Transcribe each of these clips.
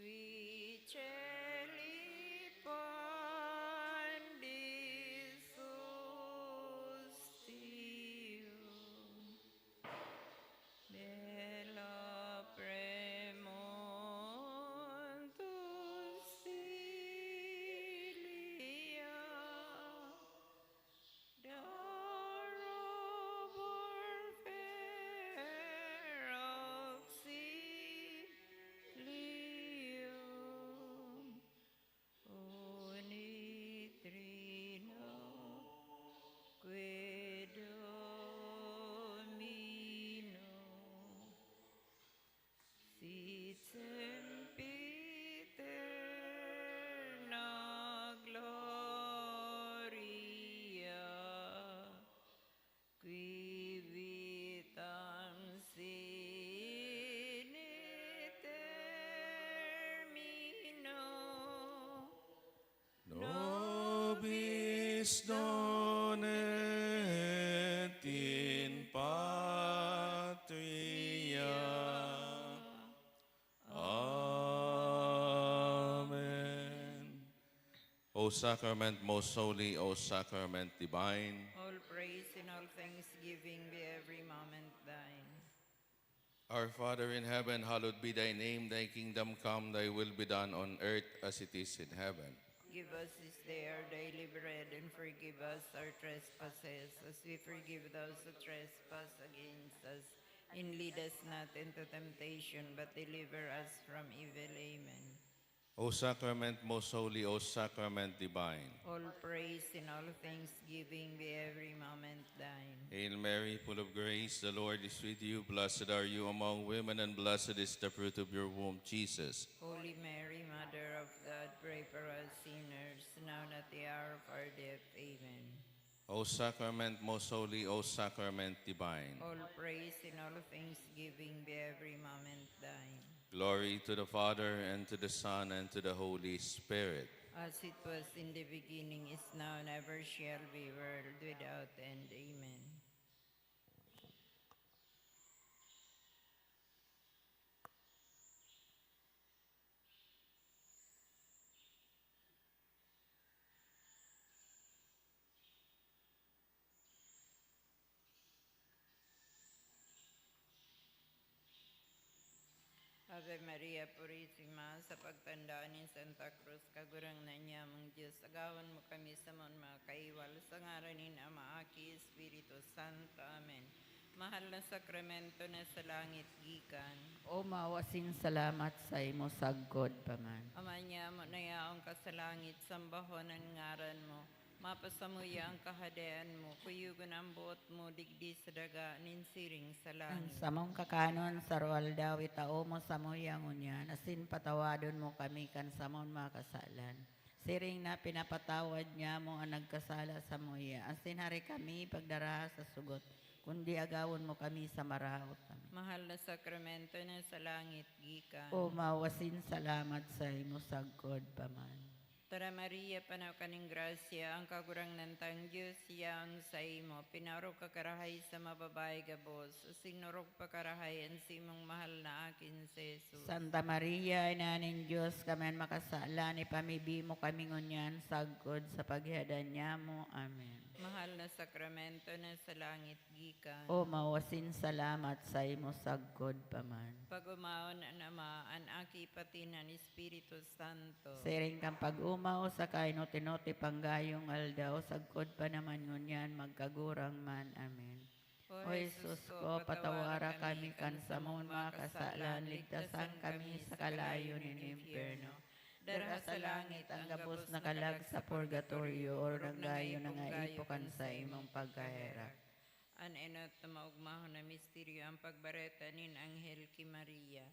qui celi pandis sustium, bella premontus cilia, darobor fair auxilium, unitrino quid Domino sit sempiterna gloria, qui vitam sine termino, Nobis donet in patria. Amen. O sacrament most holy, O sacrament divine, all praise and all thanksgiving be every moment thine. our Father in heaven, hallowed be thy name, thy kingdom come, thy will be done on earth as it is in heaven. Give us this day our daily bread, and forgive us our trespasses, as we forgive those who trespass against us. And lead us not into temptation, but deliver us from evil. Amen. O sacrament most holy, O sacrament divine, All praise and all thanksgiving be every moment thine. Hail Mary, full of grace, the Lord is with you. Blessed are you among women, and blessed is the fruit of your womb, Jesus. Holy Mary, Mother of God, pray for us sinners, now and at the hour of our death. Amen. O sacrament most holy, O sacrament divine, All praise and all thanksgiving be every moment thine. glory to the Father, and to the Son, and to the Holy Spirit. As it was in the beginning, is now, and ever shall be, world without end. Amen. Ave Maria Purisima, sa pagtandaan ni Santa Cruz, kagurang na niya mong Diyos, agawan mo kami sa mga kaiwal, sa ngaran ni Ama, Aki, Espiritu Santo. Amen. Mahal na sakramento na sa langit gikan. O mawasin salamat sa imo saggod paman. Ama niya mo na yaong ka sa langit, sambahon ang ngaran mo. Mapasamuya ang kahadean mo, kuyugon ang buot mo, digdi sa daga, ninsiring sa Ang langit. samong kakanon sa roal daw itao mo sa moyang unyan, asin patawadon mo kami kan samon makasalan. Siring na pinapatawad niya mo ang nagkasala sa moya, asin hari kami pagdara sa sugot, kundi agawon mo kami sa maraot kami. Mahal na sakramento na sa langit gikan. O mawasin salamat sa imo saggod paman. Tara Maria, panaw kaning grasya, ang kagurang nantang Diyos, yang sa imo, pinarok kakarahay sa mababay gabos, sinurok pakarahay ang simong mahal na akin si Jesus. Santa Maria, ina ning Diyos, kamen makasalan, ipamibi mo kami ngunyan, saggod sa paghihadan niya mo. Amen. Mahal na sakramento na sa langit gikan. O mawasin salamat sa imo saggod paman. Pag-umaon ang Ama, ang aki pati ng Espiritu Santo. Siring kang pag-umaw sa kainoti-noti panggayong aldaw, saggod pa naman ngunyan, magkagurang man. Amen. O Jesus ko, patawara kami kan sa mong mga kasalan, ligtasan kami sa kalayo ng impyerno. Dara sa langit ang gabos na kalag sa purgatorio, o nagayo na nga ipokan sa imong pagkahera. An enot na maugmahon na misteryo ang pagbareta nin Anghel ki Maria.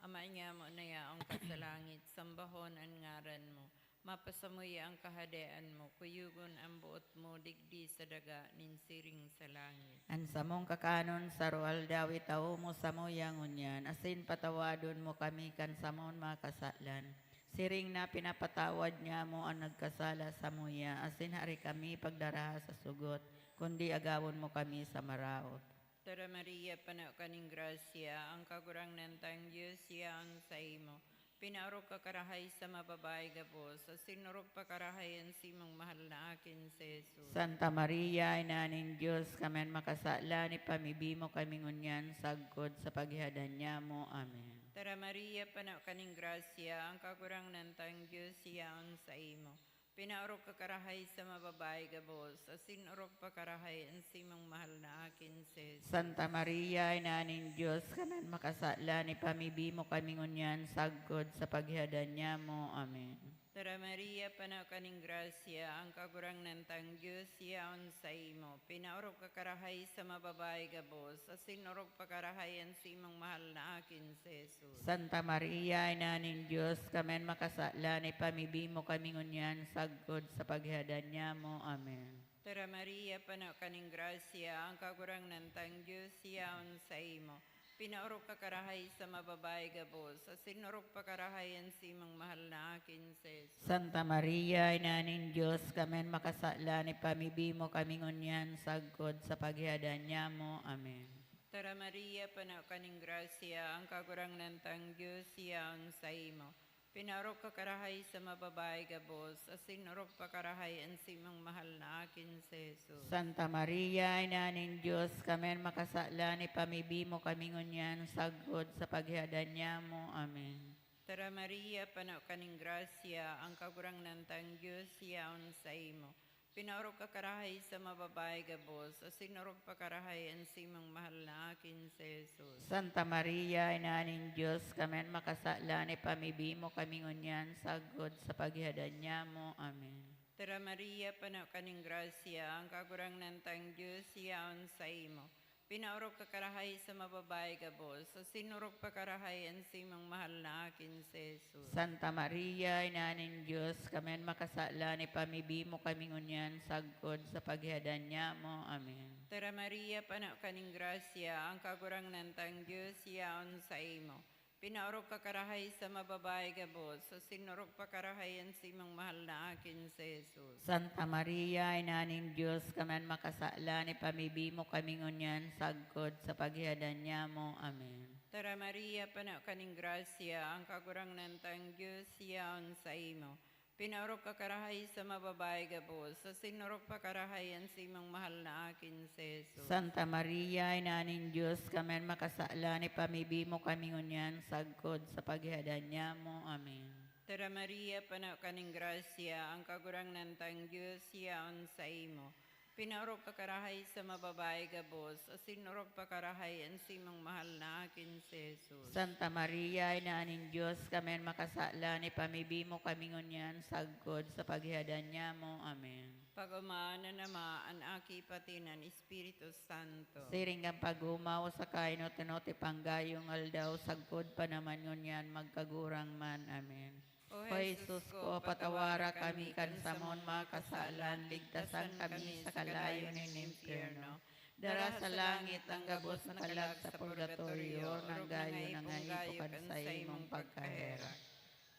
Ama niya mo na yaong kasalangit, sambahon ang ngaran mo. Mapasamuya ang kahadean mo, kuyugon ang buot mo, digdi sa daga, ninsiring sa langit. Ang samong kakanon sa roal daw itaw mo sa moyang unyan, asin patawadon mo kami kan samon mga kasalan. Siring na pinapatawad niya mo ang nagkasala sa moya, asin hari kami pagdara sa sugot, kundi agawon mo kami sa maraot. Tara Maria, panaw kaning grasya, ang kagurang nantang Diyos, yang sa imo. Pinaorok ka karahay sa mababay gabos, sa sinurok pa karahayan si mong mahal na akin si Jesus. Santa Maria, Ina ng Diyos, kamen makasala ni pamibimo kami ngunyan sagkod sa paghihadan niya mo. Amen. Tara Maria, pana kaning grasya, ang kagurang nantang Diyos siyaon sa imo. Pinaorok ka karahay sa mababay gabos, sa sinurok pa karahayan si mong mahal na akin si Jesus. Santa Maria, Ina ng Diyos, kamen makasala ni pamibimo kami ngunyan sagkod sa paghihadan niya mo. Amen. Tara Maria, pana kaning grasya, ang kagurang nantang Diyos siyaon sa imo. Pinaorok ka karahay sa mababay gabos, sa sinurok pa karahayan si mong mahal na akin si Jesus. Santa Maria, Ina ng Diyos, kamen makasala ni pamibimo kami ngunyan sagkod sa paghihadan niya mo. Amen. Tara Maria, pana kaning grasya, ang kagurang nantang Diyos siyaon sa imo. Pinaorok ka karahay sa mababay gabos, sa sinurok pa karahayan si mong mahal na akin si Jesus. Santa Maria, Ina ng Diyos, kamen makasala ni pamibimo kami ngunyan sagkod sa paghihadan niya mo. Amen. Tara Maria, pana kaning grasya, ang kagurang nantang Diyos siyaon sa imo. Pinaorok ka karahay sa mababay gabos, sa sinurok pa karahayan si mong mahal na akin si Jesus. Santa Maria, Ina ng Diyos, kamen makasala ni pamibimo kami ngunyan sagkod sa paghihadan niya mo. Amen. Tara Maria, pana kaning grasya, ang kagurang nantang Diyos siyaon sa imo. Pinaorok ka karahay sa mababay gabos, sa sinurok pa karahayan si mong mahal na akin si Jesus. Santa Maria, Ina ng Diyos, kamen makasala ni pamibimo kami ngunyan sagkod sa paghihadan niya mo. Amen. Tara Maria, pana kaning grasya, ang kagurang nantang Diyos siyaon sa imo. Pinaorok ka karahay sa mababay gabos, sa sinurok pa karahayan si mong mahal na akin si Jesus. Santa Maria, Ina ng Diyos, kamen makasala ni pamibimo kami ngunyan sagkod sa paghihadan niya mo. Amen. Tara Maria, pana kaning grasya, ang kagurang nantang Diyos siyaon sa imo. Pinaorok ka karahay sa mababay gabos, sa sinurok pa karahayan si mong mahal na akin si Jesus. Santa Maria, Ina ng Diyos, kamen makasala ni pamibimo kami ngunyan sagkod sa paghihadan niya mo. Amen. Tara Maria, pana kaning grasya, ang kagurang nantang Diyos siyaon sa imo. Pinaorok ka karahay sa mababay gabos, sa sinurok pa karahayan si mong mahal na akin si Jesus. Santa Maria, Ina ng Diyos, kamen makasala ni pamibimo kami ngunyan sagkod sa paghihadan niya mo. Amen. Tara Maria, pana kaning grasya, ang kagurang nantang Diyos siyaon sa imo. Pinaorok ka karahay sa mababay gabos, sa sinurok pa karahayan si mong mahal na akin si Jesus. Santa Maria, Ina ng Diyos, kamen makasala ni pamibimo kami ngunyan sagkod sa paghihadan niya mo. Amen. Pagumana nama ang aki patinan Espiritu Santo. Siring ang pagumaw sa kainot-inoti panggayong aldaw, sagkod pa naman ngunyan magkagurang man. Amen. O Jesus ko, patawara kami kansamon mga kasalan, ligtasan kami sa kalayo ng impyerno. Dara sa langit ang gabos na kalag sa purgatorio, nanggayo na ngayon kan sa imong pagkahera.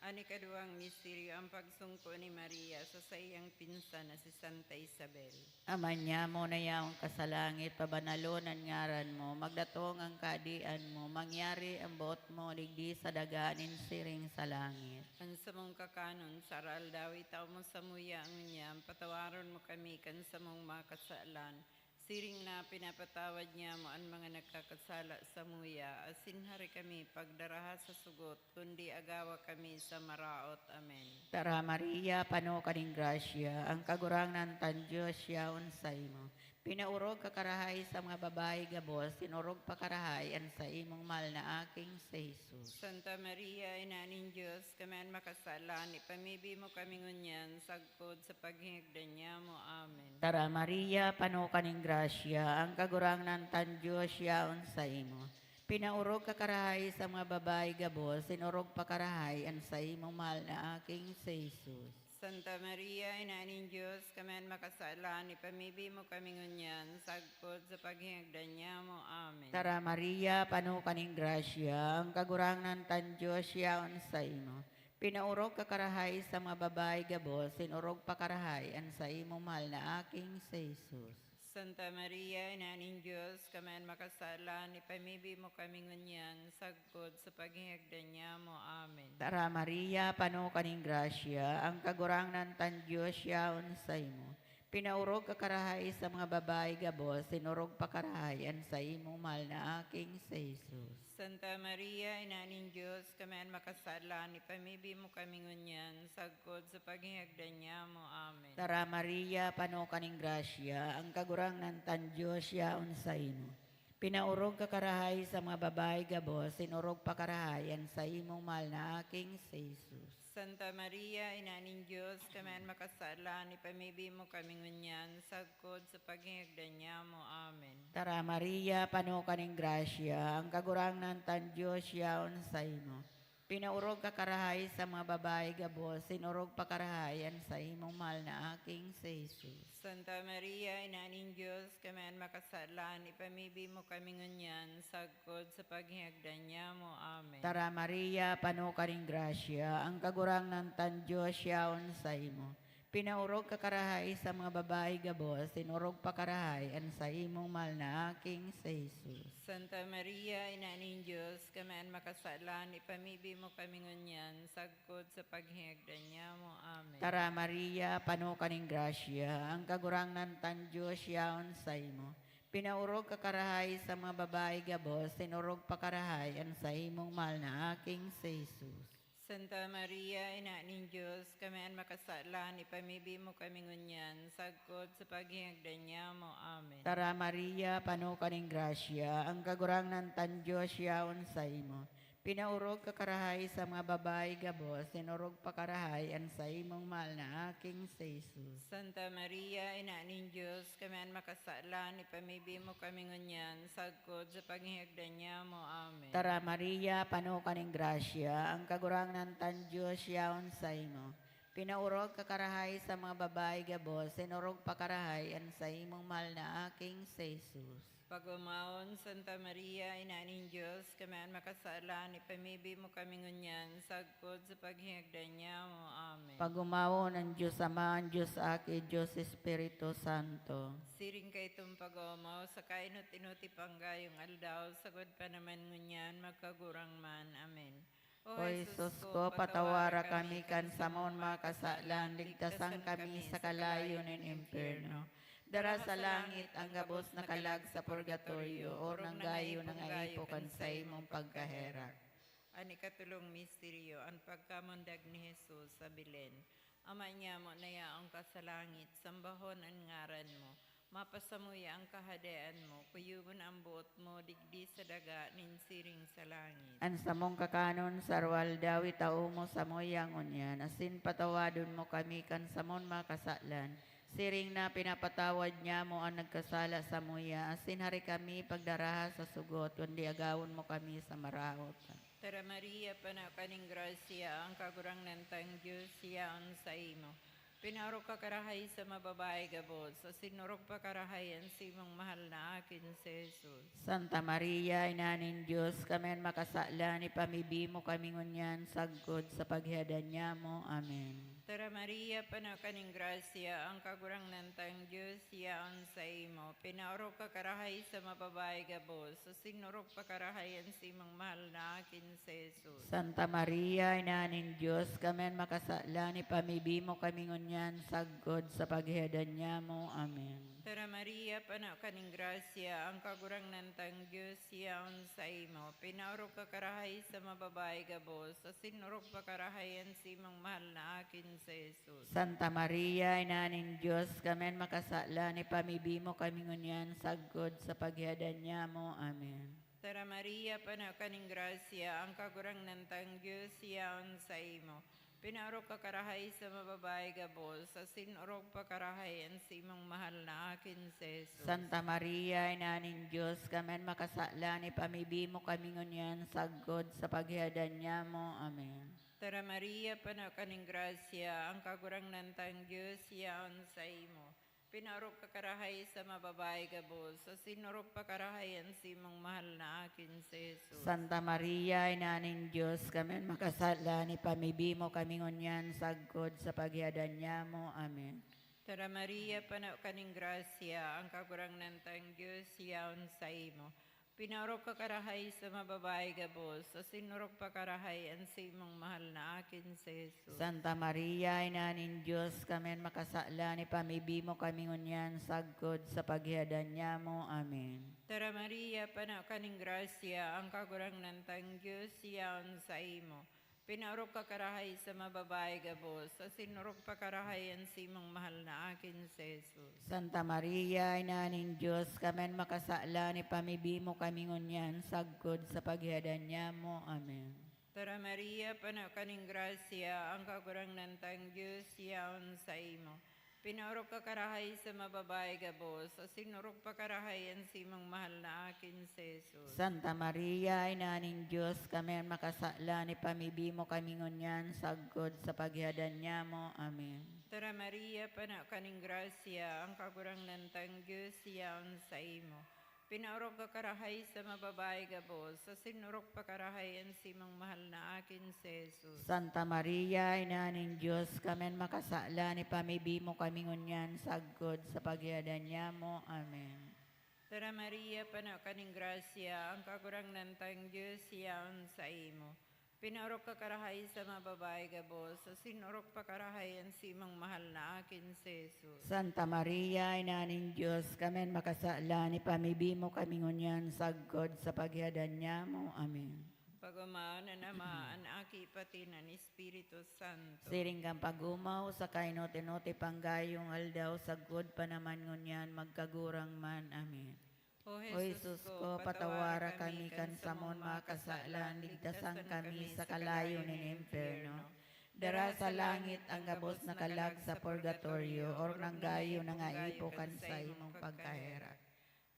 Ani kaduang misteryo ang pagsungko ni Maria sa sayang pinsan na si Santa Isabel. Ama niya mo na yaong kasalangit, pabanalonan ngaran mo, magdatong ang kaadian mo, mangyari ang buot mo, ligdi sa daganin siring sa langit. Ang sa mong kakanon, saral daw itaw mo sa muya ang niyam, patawaron mo kami kan sa mong mga kasalan. Siring na pinapatawad niya mo ang mga nagkakasala sa muya, asinhari kami pagdaraha sa sugot, kundi agawa kami sa maraot. Amen. Tara Maria, pano kaning grasya, ang kagurangan tan Diyos yaon sa imo. Pinaurog ka karahay sa mga babae gabos, sinurog pa karahay an sa imong mal na aking sa Jesus. Santa Maria, Ina ng Diyos, kami ang makasalan, ipamibi mo kami ngunyan, sagpod sa paghingagdan niya mo. Amen. Tara Maria, pano kaning grasya, ang kagurangan tan Diyos yaon sa imo. Pinaurog ka karahay sa mga babae gabos, sinurog pa karahay an sa imong mal na aking sa Jesus. Santa Maria, Ina ng Diyos, kami ang makasalan, ipamibi mo kami ngunyan, sagpod sa paghingagdan niya mo. Amen. Tara Maria, pano kaning grasya, ang kagurangan tan Diyos yaon sa imo. Pinaurog ka karahay sa mga babae gabos, sinurog pa karahay an sa imong mahal na aking sa Jesus. Santa Maria, Ina ng Diyos, kamen makasala, ipamibi mo kami ngunyan, sagkod sa paghihagdan niya mo. Amen. Tara Maria, pano kaning grasya, ang kagurangnan tan Diyos yaon sa imo. Pinaurog ka karahay sa mga babae gabos, sinurog pa karahayan sa imong mahal na aking sa Jesus. Santa Maria, Ina ng Diyos, kamen makasala, ipamibi mo kami ngunyan, sagkod sa paghihagdan niya mo. Amen. Tara Maria, pano kaning grasya, ang kagurangnan tan Diyos yaon sa imo. Pinaurog ka karahay sa mga babae gabos, sinurog pa karahayan sa imong mahal na aking sa Jesus. Santa Maria, Ina ng Diyos, kamen makasala, ipamibi mo kami ngunyan, sagkod sa paghihagdan niya mo. Amen. Tara Maria, pano kaning grasya, ang kagurangnan tan Diyos yaon sa imo. Pinaurog ka karahay sa mga babae gabos, sinurog pa karahayan sa imong mahal na aking sa Jesus. Santa Maria, Ina ng Diyos, kamen makasala, ipamibi mo kami ngunyan, sagkod sa paghihagdan niya mo. Amen. Tara Maria, pano kaning grasya, ang kagurangnan tan Diyos yaon sa imo. Pinaurog ka karahay sa mga babae gabos, sinurog pa karahayan sa imong mahal na aking sa Jesus. Santa Maria, Ina ng Diyos, kamen makasala, ipamibi mo kami ngunyan, sagkod sa paghihagdan niya mo. Amen. Tara Maria, pano kaning grasya, ang kagurangnan tan Diyos yaon sa imo. Pinaurog ka karahay sa mga babae gabos, sinurog pa karahayan sa imong mahal na aking sa Jesus. Santa Maria, Ina ng Diyos, kamen makasala, ipamibi mo kami ngunyan, sagkod sa paghihagdan niya mo. Amen. Tara Maria, pano kaning grasya, ang kagurangnan tan Diyos yaon sa imo. Pinaurog ka karahay sa mga babae gabos, sinurog pa karahayan sa imong mahal na aking sa Jesus. Santa Maria, Ina ng Diyos, kamen makasala, ipamibi mo kami ngunyan, sagkod sa paghihagdan niya mo. Amen. Tara Maria, pano kaning grasya, ang kagurangnan tan Diyos yaon sa imo. Pinaurog ka karahay sa mga babae gabos, sinurog pa karahayan sa imong mahal na aking sa Jesus. Pagumawon, Santa Maria, Ina ng Diyos, kamen makasala, ipamibi mo kami ngunyan, sagkod sa paghihagdan niya mo. Amen. Pagumawo ng Diyos Ama, ang Diyos Aki, Diyos Espiritu Santo. Siring kay itong pag-umaw, sa kainot-inuti panggayong aldaw, sagod pa naman ngunyan, magkagurang man. Amen. O Jesus ko, patawara kami kan sa maon makasalan, ligtasan kami sa kalayo ng impyerno. Dara sa langit ang gabos na kalag sa purgatorio, o nang gayo ng aipokan sa imong pagkaherak. Ani katulong misteryo, ang pagkamundag ni Jesus sa Belen. Ama niya mo na yaong ka sa langit, sambahon ang ngaran mo. Mapasamuya ang kahadean mo, kuyugon ang buot mo, digdi sa daga, ninsiring sa langit. An samong kakanon sarwal dawi tao mo sa moyang unyan, asin patawadon mo kami kan samon makasalan. Siring na pinapatawad niya mo ang nagkasala sa muya, asin hari kami pagdaraha sa sugot, kundi agawon mo kami sa maraot. Tara Maria, panakaning grasya, ang kagurang nantang Diyos, siyaon sa imo. Pinarok ka karahay sa mababae gabos, sa sinurok pa karahayan si mong mahal na akin si Jesus. Santa Maria, Ina ng Diyos, kami makasalan, ipamibi mo kami ngunyan, sagkod sa paghiadan niya mo. Amen. Tara Maria, panakaning grasya, ang kagurang nantang Diyos, siyaon sa imo. Pinarok ka karahay sa mababae gabos, sa sinurok pa karahayan si mong mahal na akin si Jesus. Santa Maria, Ina ng Diyos, kami makasalan, ipamibi mo kami ngunyan, sagkod sa paghiadan niya mo. Amen. Tara Maria, panakaning grasya, ang kagurang nantang Diyos, siyaon sa imo. Pinarok ka karahay sa mababae gabos, sa sinurok pa karahayan si mong mahal na akin si Jesus. Santa Maria, Ina ng Diyos, kami makasalan, ipamibi mo kami ngunyan, sagkod sa paghiadan niya mo. Amen. Tara Maria, panakaning grasya, ang kagurang nantang Diyos, siyaon sa imo. Pinarok ka karahay sa mababae gabos, sa sinurok pa karahayan si mong mahal na akin si Jesus. Santa Maria, Ina ng Diyos, kami makasalan, ipamibi mo kami ngunyan, sagkod sa paghiadan niya mo. Amen. Tara Maria, panakaning grasya, ang kagurang nantang Diyos, siyaon sa imo. Pinarok ka karahay sa mababae gabos, sa sinurok pa karahayan si mong mahal na akin si Jesus. Santa Maria, Ina ng Diyos, kami makasalan, ipamibi mo kami ngunyan, sagkod sa paghiadan niya mo. Amen. Tara Maria, panaw kaning grasya, ang kagurangnan tang Diyos, yaon sa imo. Pinarok ka karahay sa mababae gabos, sa sinurok pa karahay ang sa imong mahal na akin sa Jesus. Santa Maria, Ina nin Diyos, kamen makasala ni pamibi mo kami ngunyan, sagkod sa paghihadan niya mo. Amen. Tara Maria, panaw kaning grasya, ang kagurangnan tang Diyos, yaon sa imo. Pinarok ka karahay sa mababae gabos, sa sinurok pa karahay ang sa imong mahal na akin sa Jesus. Santa Maria, Ina nin Diyos, kamen makasala ni pamibi mo kami ngunyan, sagkod sa paghihadan niya mo. Amen. Tara Maria, panaw kaning grasya, ang kagurangnan tang Diyos, yaon sa imo. Pinarok ka karahay sa mababae gabos, sa sinurok pa karahay ang sa imong mahal na akin sa Jesus. Santa Maria, Ina nin Diyos, kamen makasala ni pamibi mo kami ngunyan, sagkod sa paghihadan niya mo. Amen. Tara Maria, panaw kaning grasya, ang kagurangnan tang Diyos, yaon sa imo. Pinarok ka karahay sa mababae gabos, sa sinurok pa karahay ang sa imong mahal na akin sa Jesus. Santa Maria, Ina nin Diyos, kamen makasala ni pamibi mo kami ngunyan, sagkod sa paghihadan niya mo. Amen. Tara Maria, panaw kaning grasya, ang kagurangnan tang Diyos, yaon sa imo. Pinarok ka karahay sa mababae gabos, sa sinurok pa karahay ang sa imong mahal na akin sa Jesus. Santa Maria, Ina nin Diyos, kamen makasala ni pamibi mo kami ngunyan, sagkod sa paghihadan niya mo. Amen. Pagumao na namaan aki pati ng Espiritu Santo. Siring kang pagumaw sa kainote-note panggayong aldaw, sagkod pa naman ngunyan, magkagurang man. Amen. O O Jesus ko, patawara kami kan samon makasalan, ligtasan kami sa kalayo ng impyerno. Dara sa langit ang gabos na kalag sa purgatorio, or nanggayo na nga ipo kan sa imong pagkahera.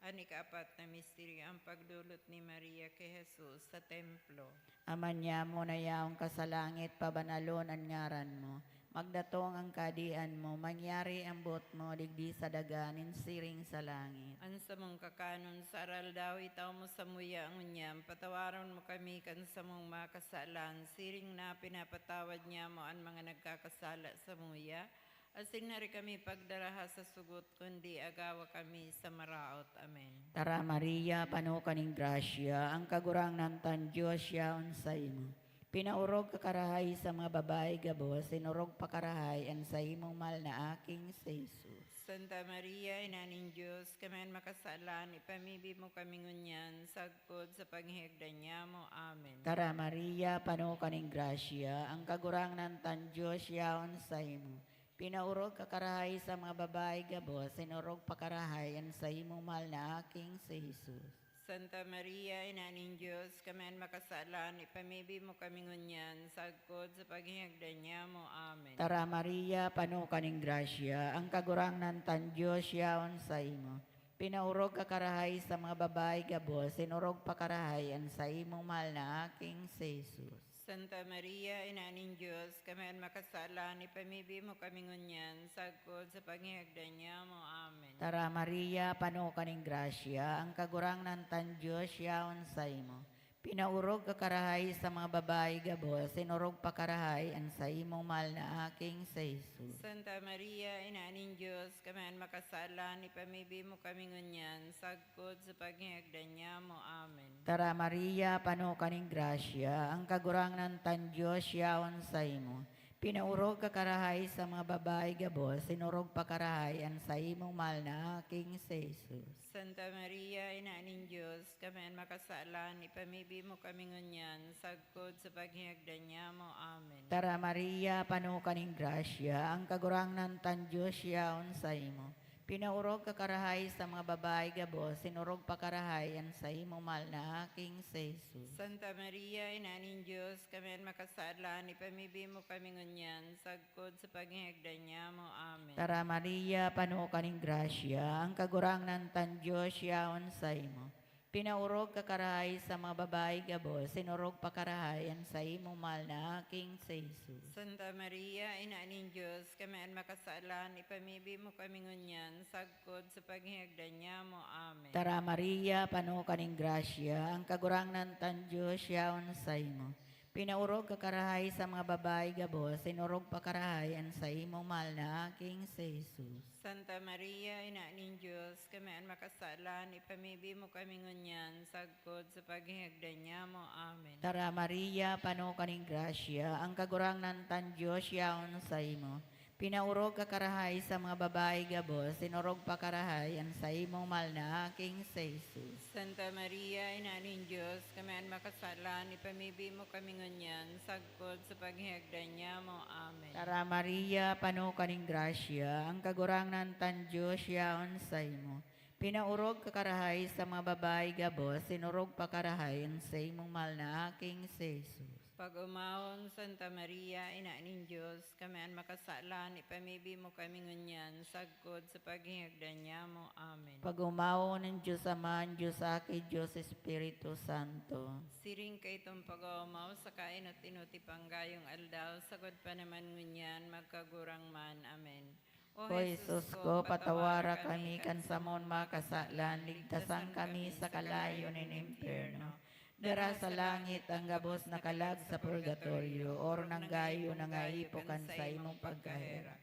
Ani kaapat na misteryo ang pagdulot ni Maria kay Jesus sa templo. Aman niya mo na yaong kasalangit, pabanalon ang ngaran mo. Magdatong ang kadian mo, mangyari ang bot mo, digdi sa daganin, siring sa langit. An sa mong kakanon sa aral daw, itaw mo sa muya ang unyam, patawaran mo kami kan sa mong makasalan, siring na pinapatawad niya mo ang mga nagkakasala sa muya. Asin na rin kami pagdaraha sa sugot, kundi agawa kami sa maraot. Amen. Tara Maria, pano kaning grasya, ang kagurang ng tan Diyos yaon sa imo. Pinaurog ka karahay sa mga babae gabos, sinurog pa karahay ang sa imong mal na aking sa Jesus. Santa Maria, Ina ning Diyos, kami makasalan, ipamibi mo kami ngunyan, sagpod sa panghigdan niya mo. Amen. Tara Maria, pano kaning grasya, ang kagurang ng tan Diyos yaon sa imo. Pinaurog ka karahay sa mga babae gabos, sinurog pa karahay ang sa imong mal na aking sa Jesus. Santa Maria, Ina ning Diyos, kami makasalan, ipamibi mo kami ngunyan, sagpod sa panghigdan niya mo. Amen. Tara Maria, pano kaning grasya, ang kagurang ng tan Diyos yaon sa imo. Pinaurog ka karahay sa mga babae gabos, sinurog pa karahay ang sa imong mahal na aking sa Jesus. Santa Maria, Ina ning Diyos, kami makasalan, ipamibi mo kami ngunyan, sagpod sa panghigdan niya mo. Amen. Tara Maria, pano kaning grasya, ang kagurang ng tan Diyos yaon sa imo. Pinaurog ka karahay sa mga babae gabos, sinurog pa karahay ang sa imong mahal na aking sa Jesus. Santa Maria, Ina ning Diyos, kami makasalan, ipamibi mo kami ngunyan, sagpod sa panghigdan niya mo. Amen. Tara Maria, pano kaning grasya, ang kagurang ng tan Diyos yaon sa imo. Pinaurog ka karahay sa mga babae gabos, sinurog pa karahay ang sa imong mahal na aking sa Jesus. Santa Maria, Ina ning Diyos, kami makasalan, ipamibi mo kami ngunyan, sagpod sa panghigdan niya mo. Amen. Tara Maria, pano kaning grasya, ang kagurang ng tan Diyos yaon sa imo. Pinaurog ka karahay sa mga babae gabos, sinurog pa karahay ang sa imong mahal na aking sa Jesus. Santa Maria, Ina ning Diyos, kami makasalan, ipamibi mo kami ngunyan, sagpod sa panghigdan niya mo. Amen. Tara Maria, pano kaning grasya, ang kagurang ng tan Diyos yaon sa imo. Pinaurog ka karahay sa mga babae gabos, sinurog pa karahay ang sa imong mahal na aking sa Jesus. Santa Maria, Ina ning Diyos, kami makasalan, ipamibi mo kami ngunyan, sagpod sa panghigdan niya mo. Amen. Tara Maria, pano kaning grasya, ang kagurang ng tan Diyos yaon sa imo. Pinaurog kakarahay sa mga babae gabos, sinurog pakarahayan sa imong mahal na aking si Jesus. Santa Maria, Ina ning Diyos, kami ang makasalan, ipamibi mo kami ngunyan, sagkod sa paghihagdan niya mo. Amen. Tara Maria, pano kaning grasya, ang kagurang ng tan Diyos yaon sa imo. Pinaurog kakarahay sa mga babae gabos, sinurog pakarahayan sa imong mahal na aking si Jesus. Santa Maria, Ina ning Diyos, kami ang makasalan, ipamibi mo kami ngunyan, sagkod sa paghihagdan niya mo. Amen. Tara Maria, pano kaning grasya, ang kagurang ng tan Diyos yaon sa imo. Pinaurog kakarahay sa mga babae gabos, sinurog pakarahayan sa imong mahal na aking si Jesus. Pag-umawon, Santa Maria, Ina ning Diyos, kami ang makasalan, ipamibi mo kami ngunyan, sagkod sa paghihagdan niya mo. Amen. Pag-umawo ng Diyos Ama, Diyos Aki, Diyos Espiritu Santo. Siring kay itong pag-umaw sa kainot-inuti panggayong aldaw, sagod pa naman ngunyan, magkagurang man. Amen. O Jesus ko, patawara kami kansamon makasalan, ligtasan kami sa kalayo ng impyerno. Dara sa langit ang gabos na kalag sa purgatorio, or nanggayo na ngaipokan sa imong pagkahera.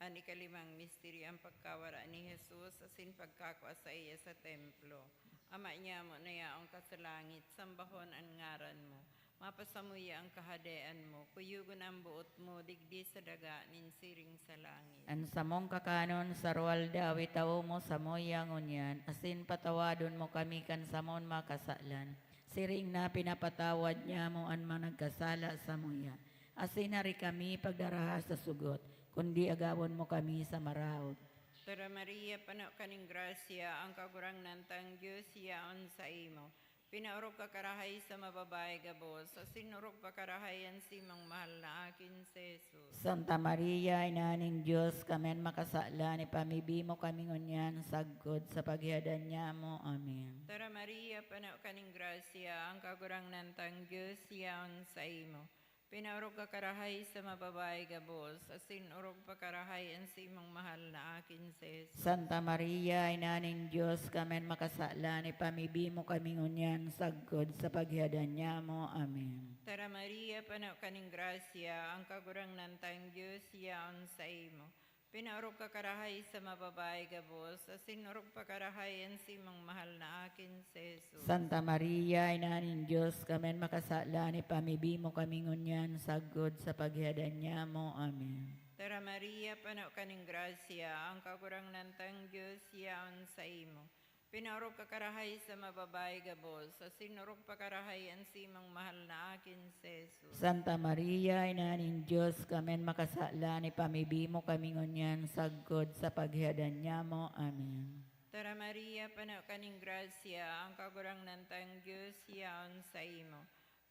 Ang ikalimang misteryo ang pagkawara ni Jesus asin pagkakwa sa iya sa templo. Ama niya mo na yaong kasalangit, sambahon ang ngaran mo. Mapasamuya ang kahadean mo, kuyugon ang buot mo, digdi sa daga, ninsiring sa langit. Ang samong kakanon sa ruwal dawi tao mo sa moyang unyan, asin patawadon mo kami kansamon makasalan. Siring na pinapatawad niya mo ang mga nagkasala sa muya. Asin hari kami pagdaraha sa sugot, kundi agawon mo kami sa maraot. Tara Maria, pano kaning grasya, ang kagurang nantang Diyos, yaon sa imo. Pinaurog ka karahay sa mababae gabos, asin urog pa karahayan simang mahal na akin si Jesus. Santa Maria, Inaning Diyos, kamen makasala ni pamibi mo kami ngunyan, sagkod sa paghihadan niya mo. Amen. Tara Maria, pano kaning grasya, ang kagurang nantang Diyos, yaon sa imo. Pinaurog ka karahay sa mababae gabos, asin urog pa karahayan simang mahal na akin si Jesus. Santa Maria, Inaning Diyos, kamen makasala ni pamibi mo kami ngunyan, sagkod sa paghihadan niya mo. Amen. Tara Maria, pano kaning grasya, ang kagurang nantang Diyos, yaon sa imo. Pinaurog ka karahay sa mababae gabos, asin urog pa karahayan simang mahal na akin si Jesus. Santa Maria, Inaning Diyos, kamen makasala ni pamibi mo kami ngunyan, sagkod sa paghihadan niya mo. Amen. Tara Maria, pano kaning grasya, ang kagurang nantang Diyos, yaon sa imo. Pinaurog ka karahay sa mababae gabos, asin urog pa karahayan simang mahal na akin si Jesus. Santa Maria, Inaning Diyos, kamen makasala ni pamibi mo kami ngunyan, sagkod sa paghihadan niya mo. Amen. Tara Maria, pano kaning grasya, ang kagurang nantang Diyos, yaon sa imo.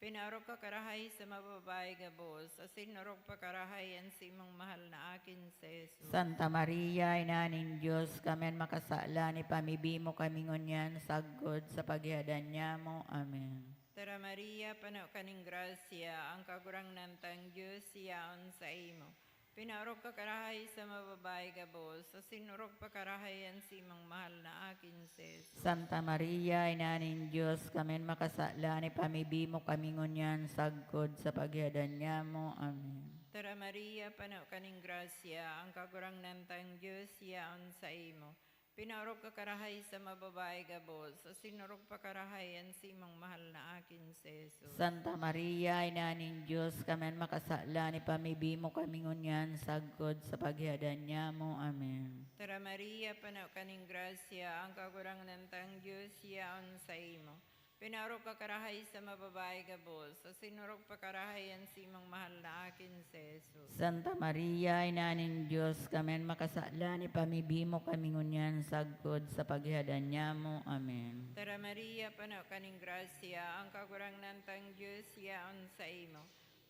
Pinaurog ka karahay sa mababae gabos, asin urog pa karahayan simang mahal na akin si Jesus. Santa Maria, Inaning Diyos, kamen makasala ni pamibi mo kami ngunyan, sagkod sa paghihadan niya mo. Amen. Tara Maria, pano kaning grasya, ang kagurang nantang Diyos, yaon sa imo. Pinaurog ka karahay sa mababae gabos, asin urog pa karahayan simang mahal na akin si Jesus. Santa Maria, Inaning Diyos, kamen makasala ni pamibi mo kami ngunyan, sagkod sa paghihadan niya mo. Amen. Tara Maria, pano kaning grasya, ang kagurang nantang Diyos, yaon sa imo. Pinaurog ka karahay sa mababae gabos, asin urog pa karahayan simang mahal na akin si Jesus. Santa Maria, Inaning Diyos, kamen makasala ni pamibi mo kami ngunyan, sagkod sa paghihadan niya mo. Amen. Tara Maria, pano kaning grasya, ang kagurang nantang Diyos, yaon sa imo. Pinaurog ka karahay sa mababae gabos, asin urog pa karahayan simang mahal na akin si Jesus. Santa Maria, Inaning Diyos, kamen makasala ni pamibi mo kami ngunyan, sagkod sa paghihadan niya mo. Amen. Tara Maria, pano kaning grasya, ang kagurang nantang Diyos, yaon sa imo.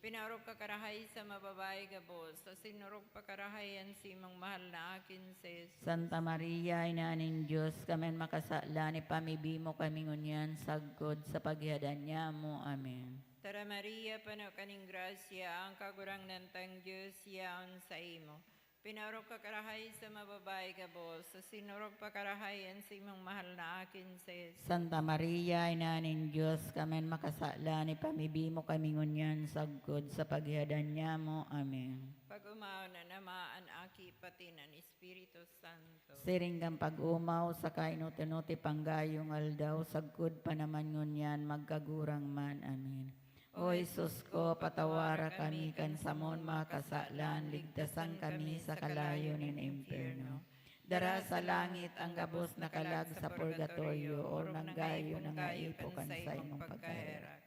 Pinaurog ka karahay sa mababae gabos, asin urog pa karahayan simang mahal na akin si Jesus. Santa Maria, Inaning Diyos, kamen makasala ni pamibi mo kami ngunyan, sagkod sa paghihadan niya mo. Amen. Tara Maria, pano kaning grasya, ang kagurang nantang Diyos, yaon sa imo. Pinarok ka karahay sa mababay ka boss, sa sinurok pa karahayan sa imong mahal na akin sa Jesus. Santa Maria, Ina ning Diyos, kamen makasala ni pamibimo kami ngunyan sagkod sa paghihadan niya mo. Amen. Pag umaw na namaan aki pati ng Espiritu Santo. Siringgang pag-umaw sa kainuti-nuti panggayong aldaw, sagkod pa naman ngunyan magkagurang man. Amen. O Jesus ko, patawara kami kan samon makasalan, ligtasan kami sa kalayo ng impyerno. Dara sa langit ang gabos na kalag sa purgatorio, o nanggayo na nga ipukan sa imong pagkahirak.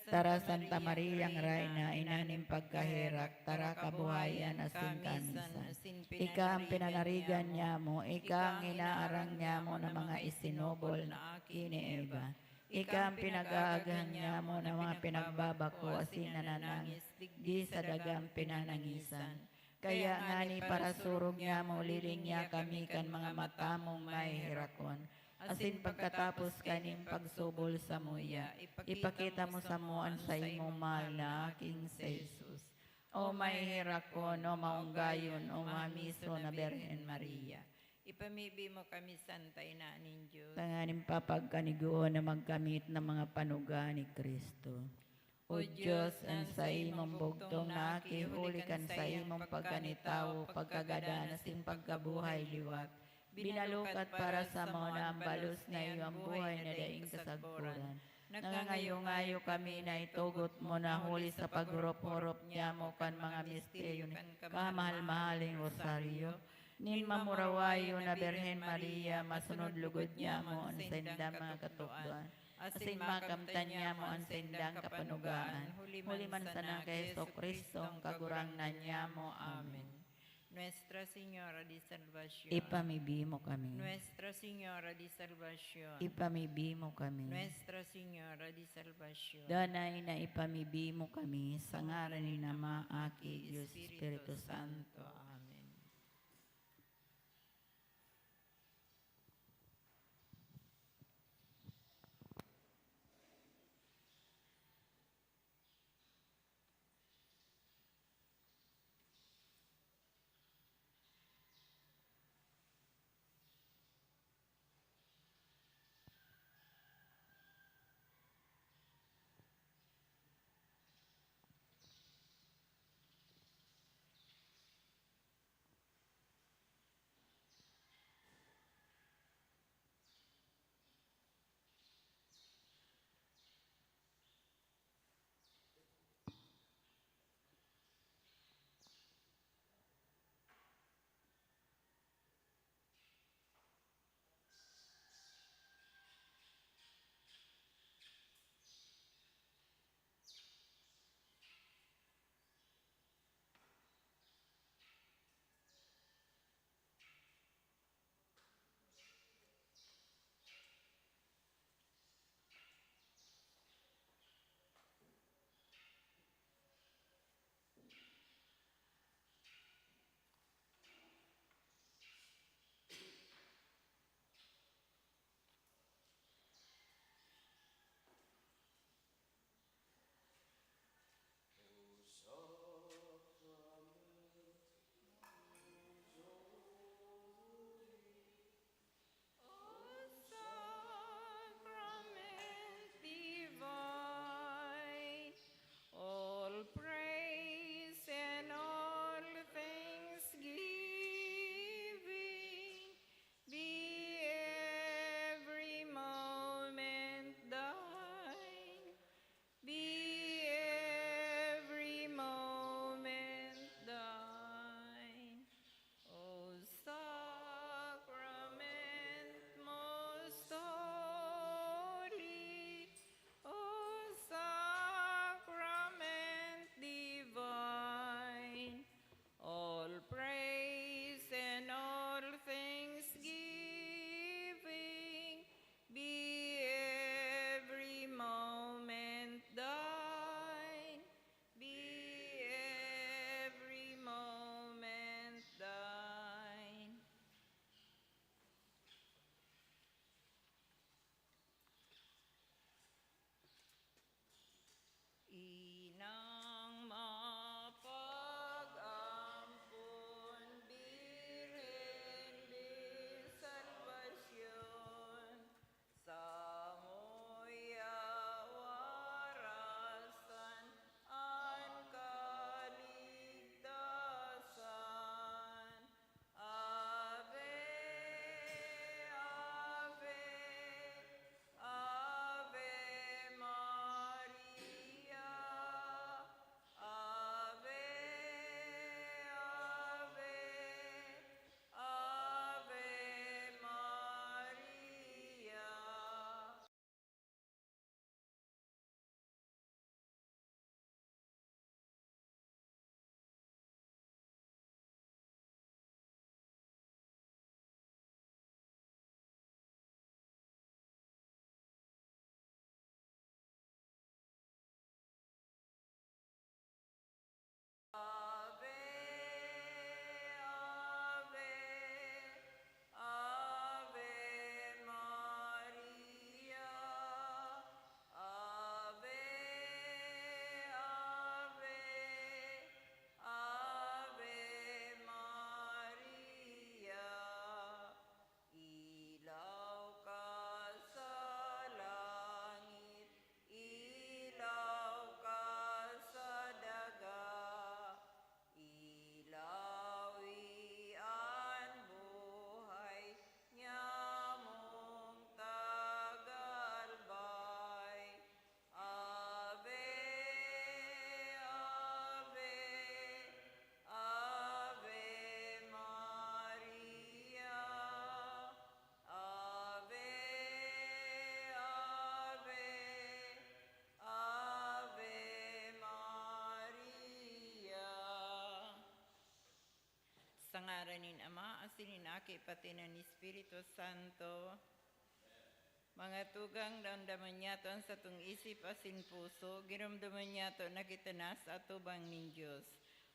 Tara Santa Maria, ang Rayna, inanim pagkahirak, tara kabuhayan asin kamisan. Ika ang pinanarigan niya mo, ika ang inaarang niya mo na mga isinobol na kini Eva. Ika ang pinag-aagahan niya mo na mga pinagbabako asin nananangis, di sa dagang pinanangisan. Kaya nga ni para surog niya mo, liling niya kami kan mga mata mong may hirakon. Asin pagkatapos kaning pagsubol sa muya, ipakita mo sa muan sa imong mahal na aking sa Jesus. O may hirakon, o maunggayon, o mamiso na Birhen Maria. Ipamibi mo kami santay na ning Diyos. Tanganin papagkanigoon na magkamit ng mga panuga ni Kristo. O Diyos, ang sa imong bugtong na akihulikan sa imong pagkanitaw, pagkagadanas ing pagkabuhay liwat. Binalukat para sa mga na ang balos na iyong buhay na daing kasagpuran. Nangangayo-ngayo kami na itugot mo na huli sa paghurup-hurup niya mo kan mga misteryo ni kamahal-mahaling rosaryo. Nin mamurawayo na Birhen Maria, masunod lugod niya mo ang sendang mga katukduan. Asin makamtan niya mo ang sendang kapanugaan. Huli man sana kay Kristo ang kagurang na niya mo. Amen. Nuestra Señora de Salvación. Ipamibi mo kami. Nuestra Señora de Salvación. Ipamibi mo kami. Nuestra Señora de Salvación. Danay na ipamibi mo kami sa ngaran ni Nama, Aki, Diyos, Espiritu Santo. Amen. Pangaran nin Ama, asinin aki pati ng Espiritu Santo. Mga tugang damdaman niyato ang satong isip asin puso, giramdaman niyato na kitanas at tubang nin Diyos.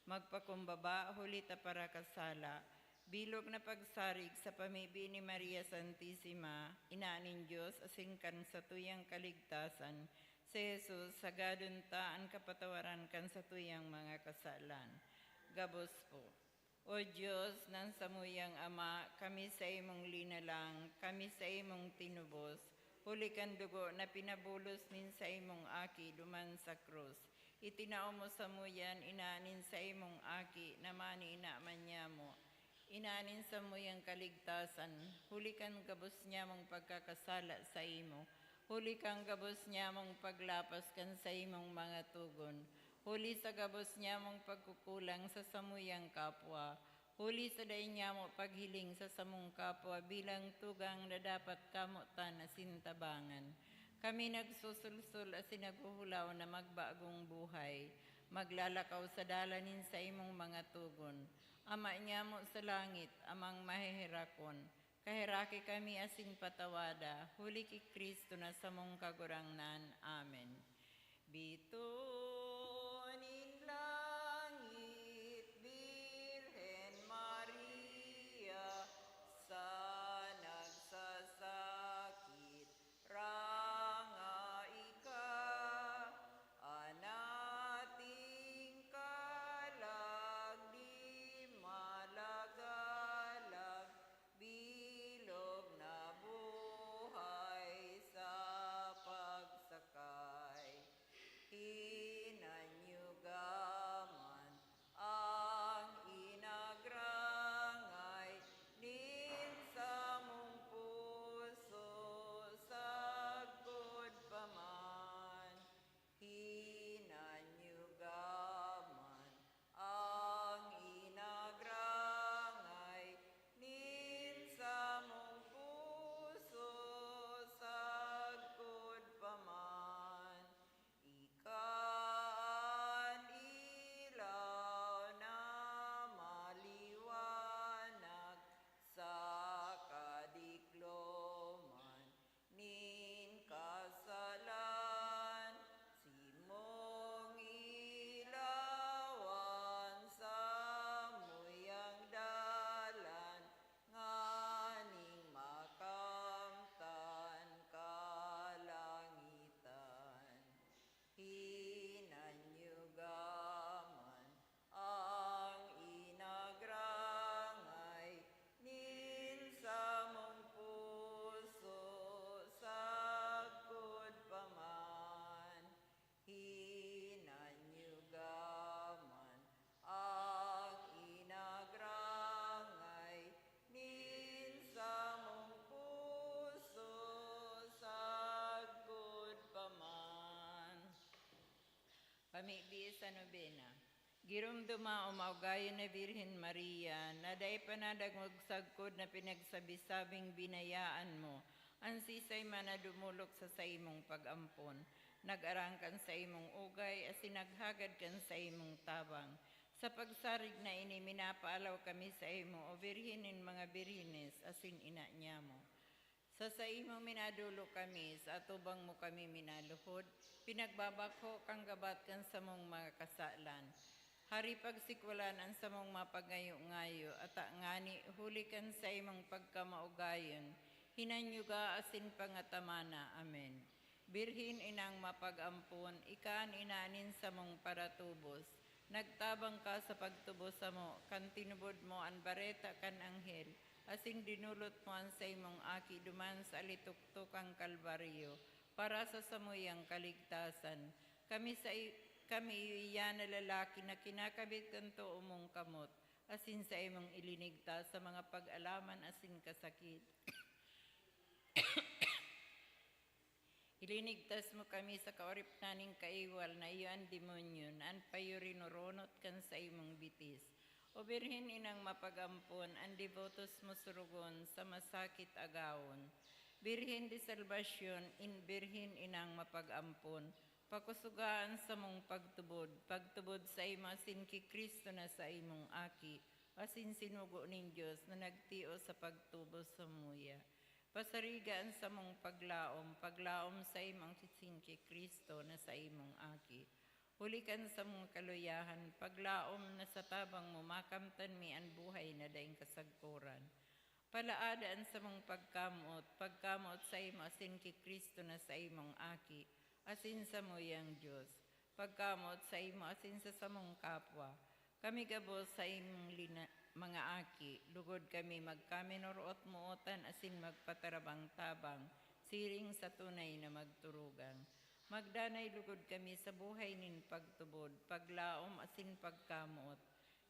Magpakumbaba, hulita para kasala. Bilog na pagsarig sa pamibi ni Maria Santissima, ina nin Diyos asin kan sa tuyang kaligtasan. Si Jesus, sagadun ta ang kapatawaran kan sa tuyang mga kasalan. Gabos po. O Diyos, ng samuyang Ama, kami sa imong linalang, kami sa imong tinubos, huli kan dugo na pinabulos nin sa imong aki duman sa krus. Itinao mo sa muyan, inanin sa imong aki, namani inaman niya mo. Inanin sa muyang kaligtasan, huli kan gabos niya mong pagkakasala sa imo. Huli kang gabos niya mong paglapas kan sa imong mga tugon. Huli sa gabos niya mong pagkukulang sa samuyang kapwa. Huli sa day niya mo paghiling sa samong kapwa bilang tugang na dapat kamutan na sintabangan. Kami nagsusulsul at sinaguhulaw na magbagong buhay. Maglalakaw sa dalanin sa imong mga tugon. Ama niya mo sa langit, amang mahihirakon. Kahiraki kami asin patawada, huli ki Kristo na samong kagurangnan. Amen. Bituin langit, Birhen Maria, sa nagsasakit, ranga ika, anating kalag, di malagalag, bilog na buhay sa pagsakay. Hinanyugaman ang inagrangay, nin sa mong puso, sagod paman. Hinanyugaman ang inagrangay, nin sa mong puso, sagod paman. Ikan ilaw na maliwanag sa kadikloman, nin kasalan, simong ilawan sa muyang dalan, nganing makamtan kalangitan. Hinanyugaman ang inagrangay, nin sa mong puso, sagod paman. Hinanyugaman ang inagrangay, nin sa mong puso, sagod paman. Pamibi sa nobena. Girumduma o maugayon na Birhen Maria, na day panadagmog sagkod na pinagsabisabing binayaan mo, ang sisay man na dumulok sa imong pag-ampon. Nag-arangkan sa imong ugay, as sinaghagad kan sa imong tabang. Sa pagsarig na ini, minapaalaw kami sa imo, o birhinin mga birhines, asin ina niya mo. Sa imo minadulo kami, sa atubang mo kami minaluhod, pinagbabako kang gabat kan sa mong mga kasalan. Hari pagsikwalan ang samong mapagayo-ngayo, at ngani hulikan sa imong pagkamaugayon, hinanyuga asin pangatamana. Amen. Birhin inang mapag-ampon, ikaan inanin sa mong paratubos, nagtabang ka sa pagtubos sa mo, kan tinubod mo ang bareta kan anghel, asin dinulot mo ang sa imong aki duman sa alituktok ang kalbaryo, para sa samuyang kaligtasan. Kami iyan na lalaki na kinakabit kanto umong kamot, asin sa imong ilinigtas sa mga pag-alaman asin kasakit. Ilinigtas mo kami sa kaorip naning kaiwal na iyan demonyo, na an payurinuronot kan sa imong bitis. O Birhen inang mapagampon, ang devotos mo surugon sa masakit agawon. Birhen de Salvasyon, in Birhen inang mapagampon, pakusugaan sa mong pagtubod sa imo asin ki Kristo na sa imong aki, asin sinugo ning Dios na nagtio sa pagtubo sa muya. Pasarigaan sa mong paglaom sa imong si Kristo na sa imong aki. Hulikan sa mong kaluyahan, paglaom na sa tabang mo makamtan mi ang buhay na daing kasagpuran. Palaadaan sa mong pagkamot sa imo asin ki Kristo na sa imong aki, asin sa muyang Diyos. Pagkamot sa imo asin sa samong kapwa. Kami gabos sa imong mga aki, lugod kami magkaminuruot muutan asin magpatarabang tabang, siring sa tunay na magturugang. Magdanay lugod kami sa buhay nin pagtubod, paglaom asin pagkamuot.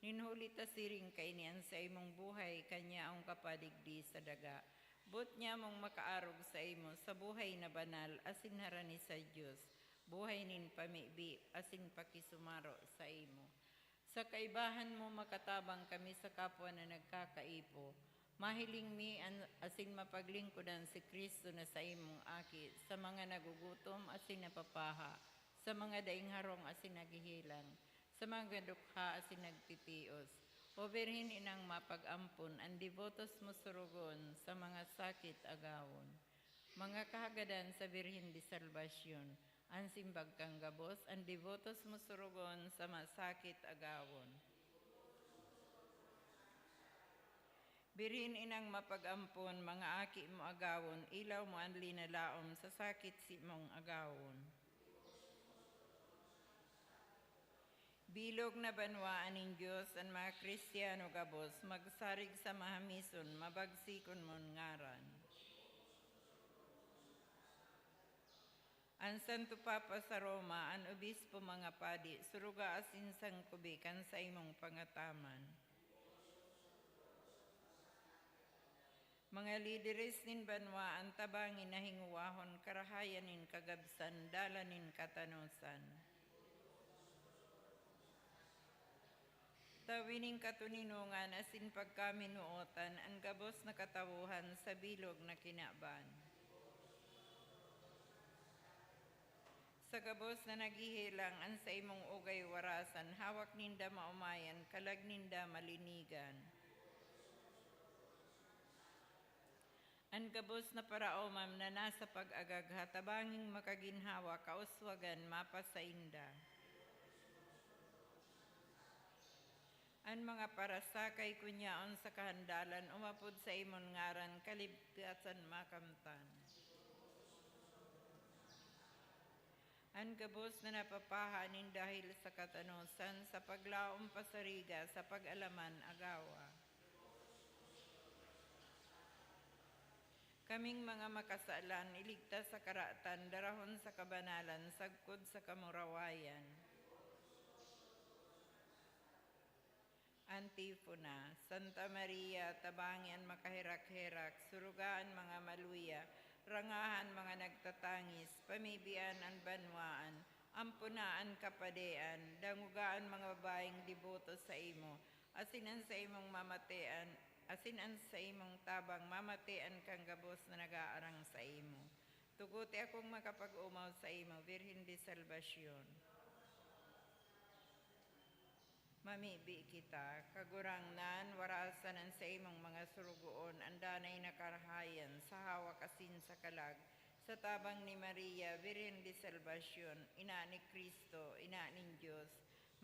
Ninhulita siring kainian sa imong buhay, kanya ang kapadigdi sa daga. But niya mong makaarog sa imo sa buhay na banal, asin harani sa Diyos. Buhay nin pamibi, asin pakisumaro sa imo. Sa kaibahan mo makatabang kami sa kapwa na nagkakaipo. Mahiling mi asin mapaglingkudan si Kristo na sa imong aki, sa mga nagugutom asin napapaha, sa mga daing harong asin naghihilang, sa mga dukha asin nagtitios. O Birhen inang mapag-ampon, ang devotos mo surugon sa mga sakit agawon. Mga kahagadan sa Birhen di Salvasyon, ang simbag kang gabos, ang devotos mo surugon sa masakit agawon. Birhen inang mapag-ampon, mga aki mo agawon, ilaw mo ang linalaom sa sakit si mong agawon. Bilog na banwaan ng Diyos ang mga Kristiyano gabos, magsarig sa mahamison, mabagsikon mon ngaran. Ang Santo Papa sa Roma, ang obispo mga padi, suruga asin sang kubikan sa imong pangataman. Mga lideres nin banwa, ang tabangin na hinguwahon, karahayan nin kagabsan, dala nin katanosan. Tawining katuninungan, asin pagkaminuotan, ang gabos na katawuhan sa bilog na kinaban. Sa gabos na naghihilang, ang sa imong ugay warasan, hawak ninda maumayan, kalag ninda malinigan. Ang gabos na paraomam na nasa pag-agagha, tabanging makaginhawa, kauswagan, mapasainda. Ang mga parasakay kunyaon sa kahandalan, umapod sa imon ngaran, kalibkasan makamtan. Ang gabos na napapahanin dahil sa katanosan, sa paglaom pasariga, sa pag-alaman agawa. Kaming mga makasalan, iligtas sa karatan, darahon sa kabanalan, sagkod sa kamurawayan. Antifona, Santa Maria, tabangian makahirak-hirak, surugaan mga maluya, rangahan mga nagtatangis, pamibian ang banwaan, ampunaan kapadean, dangugaan mga babaeng deboto sa imo, asinan sa imong mamatean, asinan sa imong tabang, mamatean kang gabos na nag-aarang sa imo. Tuguti akong makapag-umaw sa imo, Birhen di Salvasyon. Mamibi kita, kagurangnan, warasanan sa imong mga surugoon, andanay na karahayan, sa hawak asin sa kalag, sa tabang ni Maria, Birhen di Salvasyon, ina ni Kristo, ina ning Diyos,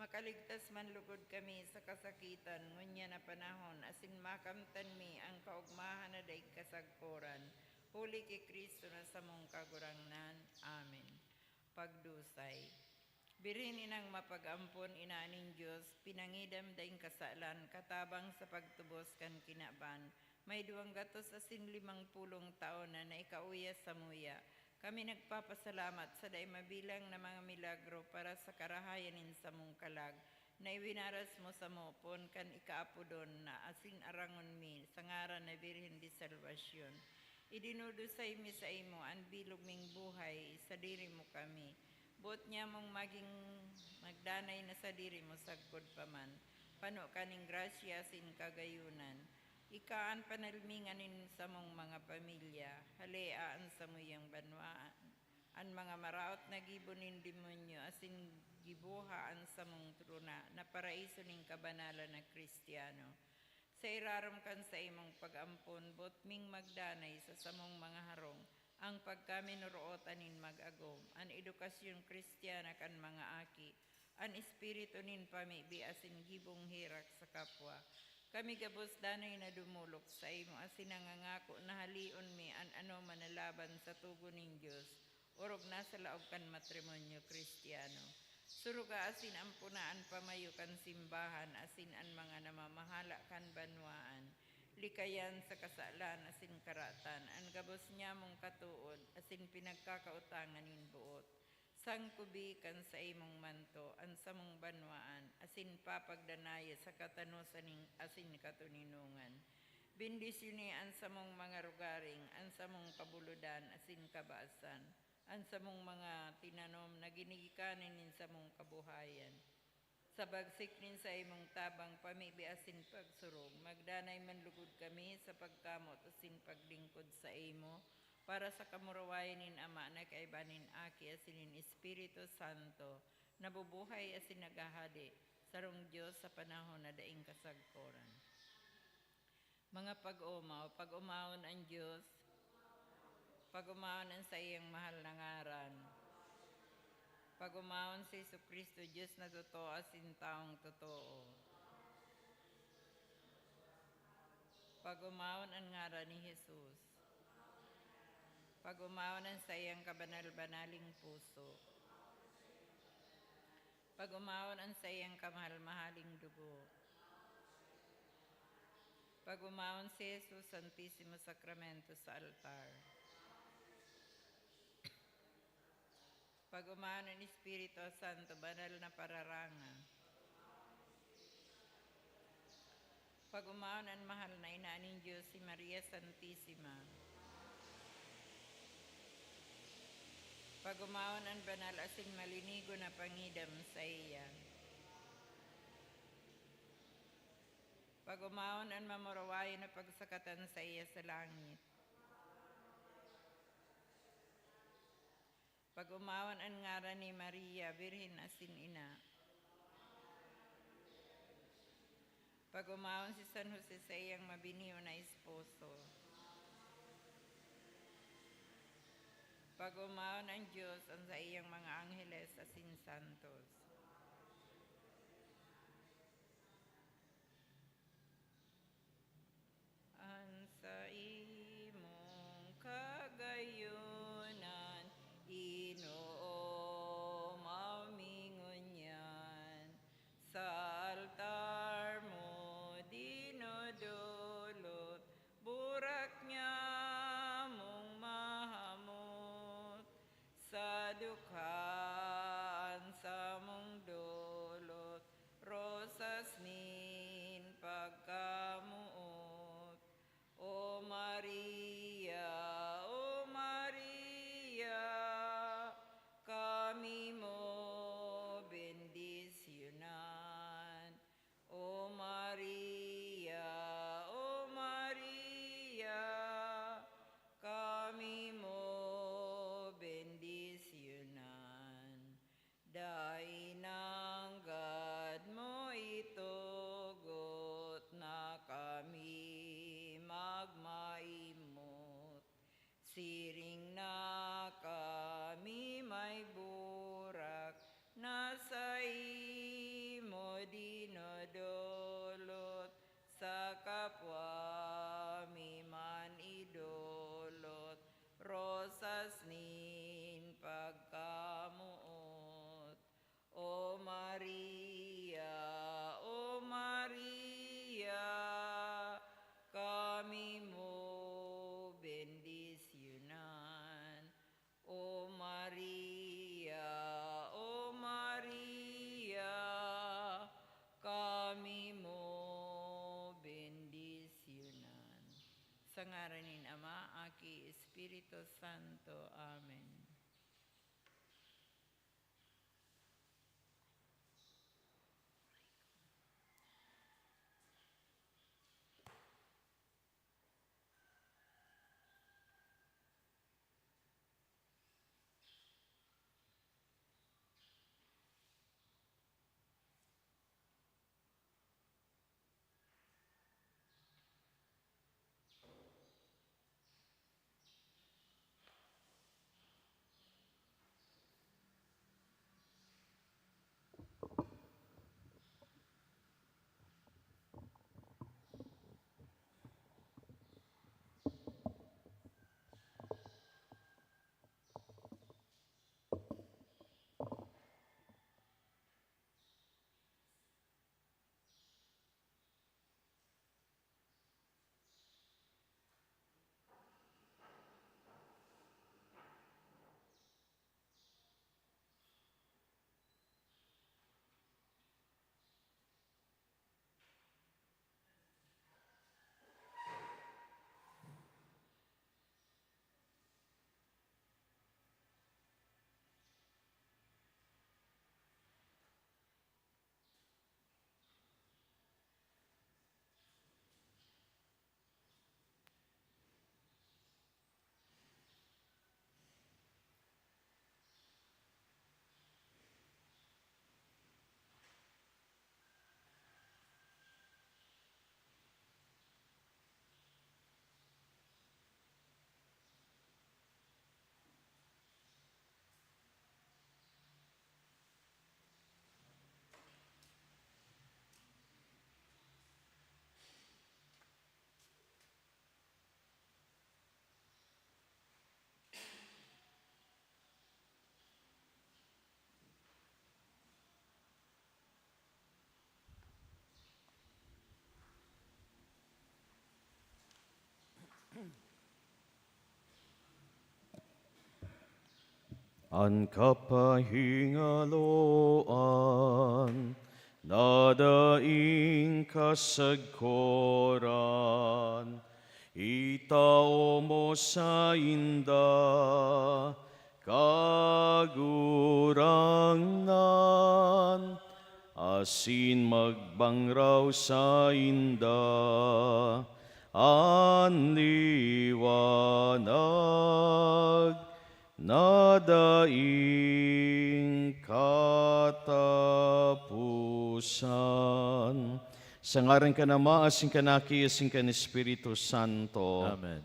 makaligtas man lugod kami sa kasakitan, ngunya na panahon, asin makamtan mi ang kaugmahan na daig kasagpuran, huli ki Kristo na sa mong kagurangnan. Amen. Pagdusay. Birhen inang mapag-ampon, ina ning Diyos, pinangidam daing kasalan, katabang sa pagtubos kan kinaban. May 250 taon na naikauya sa muya. Kami nagpapasalamat sa day mabilang na mga milagro para sa karahayanin sa mong kalag. Na iwinaras mo sa mopon kan ikaapodon na asin arangon mi sa ngaran na Birhen di Salvasyon. Idinudusay mi sa imo ang bilog ming buhay, sa diri mo kami. Buot niya mong maging magdanay na sa diri mo sagkod paman. Pano kaning grasya sin kagayunan. Ikaan panalminganin sa mong mga pamilya. Haleaan sa muyang banwaan. Ang mga maraot na gibunin demonyo asin gibuhaan sa mong truna na paraiso ning kabanalan na Kristiyano. Sa iraram kan sa imong pag-ampon, botming magdanay sa samong mga harong, ang pagkaminuruotanin mag-agom, an edukasyon kristiyana kan mga aki, an espiritu nin pamibi asin gibong hirak sa kapwa. Kami gabos danay na dumulok sa imo asin nangangako na halion mi an ano manalaban sa tugon ning Dios. Urog na sa laog kan matrimonyo kristiyano. Suruga asin ang punaan pamayo kan simbahan asin an mga namamahala kan banwaan. Likayan sa kasalan asin karatan an gabos niya mong katuod asin pinagkakautangan nin buot. Sangkubi kan sa imong manto an samong banwaan asin papagdanaya sa katanusan ning asin katuninungan. Bindisyon an samong mga rugaring an samong kabuludan asin kabaasan an samong mga tinanom na ginigikanin nin samong kabuhayan. Sa bagsik nin sa imong tabang pamibi asin pagsurog, magdanay manlugod kami sa pagkamot asin paglingkod sa imo, para sa kamurawayan nin Ama na kaibanin aki asin nin Espiritu Santo, nabubuhay asin nagahadi, sarong Diyos sa panahon na daing kasagporan. Mga pag-umaw, pag-umawon ang Diyos, pag-umawon ang sa iyang mahal na ngaran. Pag-umawon si Jesucristo, Diyos na totoo asin taong totoo. Pag-umawon ang ngaran ni Jesus. Pag-umawon ang sa iyang kabanal-banaling puso. Pag-umawon ang sa iyang kamahal-mahaling dugo. Pag-umawon si Jesus Santisimo Sacramento sa altar. Pag-umawon ang Espiritu Santo, banal na pararanga. Pag-umawon ang mahal na ina ning Diyos, si Maria Santissima. Pag-umawon ang banal asin malinigo na pangidam sa iya. Pag-umawon ang mamurawayo na pagsakatan sa iya sa langit. Pag-umawon ang ngaran ni Maria, Birhen asin ina. Pag-umawon si San Jose sa iyang mabiniyo na esposo. Pag-umawon ang Diyos ang sa iyang mga angheles asin santos. An sa imong kagayunan, Ginoo mamingunyan, sa altar mo dinodolot, burak niya mong mahamot, sa dukhaan sa mong dolot, rosas nin pagkamuot. O Maria, kami mo bendisyonan. O Maria, kami mo bendisyonan. Dainanggad mo itugot na kami magmaimot. Siring na kami may burak, nasa imo dinodolot, sa kapwa mi man idolot, rosas nin pagkamuot. O Maria, kami mo bendisyonan. O Maria, kami mo bendisyonan. Sa ngaran ni Ama, Aki, Espiritu Santo. Amen. Ang kapahingaloan, nadaing kasagkoran, itao mo sa inda, kagurangan, asin magbangraw sa inda, ang liwanag, nadaing katapusan. Sa ngaran ka na maasin ka na kiyasin ka ni Espiritu Santo. Amen.